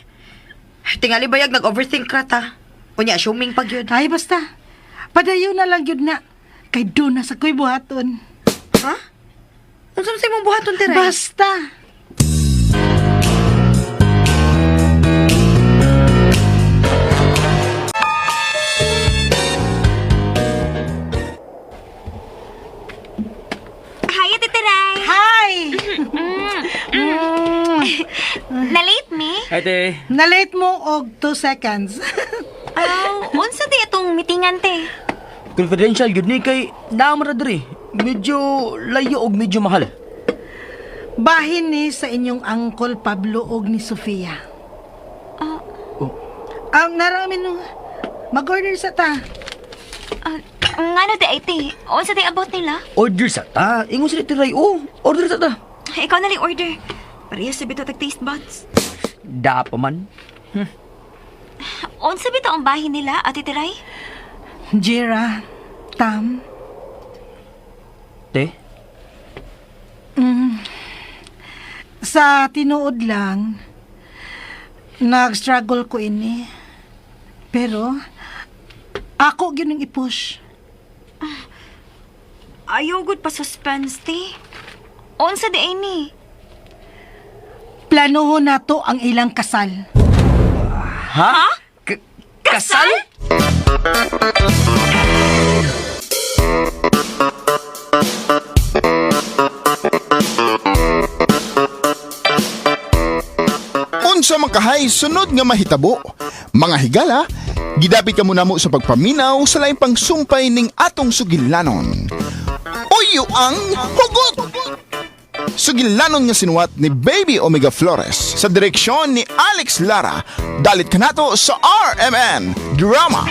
Speaker 6: Tingali bayag nag-overthink ka ta. Unya, assuming pag yun.
Speaker 3: Ay, basta. Padayo na lang yun na. Kay doon na sa ko'y buhaton.
Speaker 6: Ha? Ano sa imong buhaton, Teray?
Speaker 3: Basta.
Speaker 4: Hi, Ate Teray.
Speaker 3: Hi!
Speaker 4: Na-late me?
Speaker 8: Ate,
Speaker 3: Na-late mo og 2 seconds.
Speaker 4: Unsa di itong meetingan, te?
Speaker 8: confidential yun ni kay naamara diri. Medyo layo og medyo mahal.
Speaker 3: Bahin ni sa inyong angkol Pablo og ni Sofia. Ang naramin no. Mag-order sa ta.
Speaker 4: Ngano di, ate? Unsa di about nila?
Speaker 8: Order sa ta. Ingon sila tiray. Order sa ta.
Speaker 4: Ikaw na lang order. Parehas sa bito tag-taste buds.
Speaker 8: Da pa man.
Speaker 4: Unsa bito ang bahin nila, Ate Teray?
Speaker 3: Jira, Tam,
Speaker 8: Te,
Speaker 3: sa tinuod lang, nag-struggle ko ini. Pero, ako yun ang i-push.
Speaker 4: Ayaw gud pa suspense, te. Unsa di ay ni?
Speaker 3: Planoho na to ang ilang kasal.
Speaker 8: ha? Kasal?
Speaker 1: Unsa makahay sunod nga mahitabo. Mga higala, gidapit ka muna mo sa pagpaminaw sa laing pangsumpay ning atong sugilanon. Uyo ang hugot! Sugilanon nga sinuwat ni Baby Omega Flores sa direksyon ni Alex Lara. Dalit ka nato sa RMN Drama.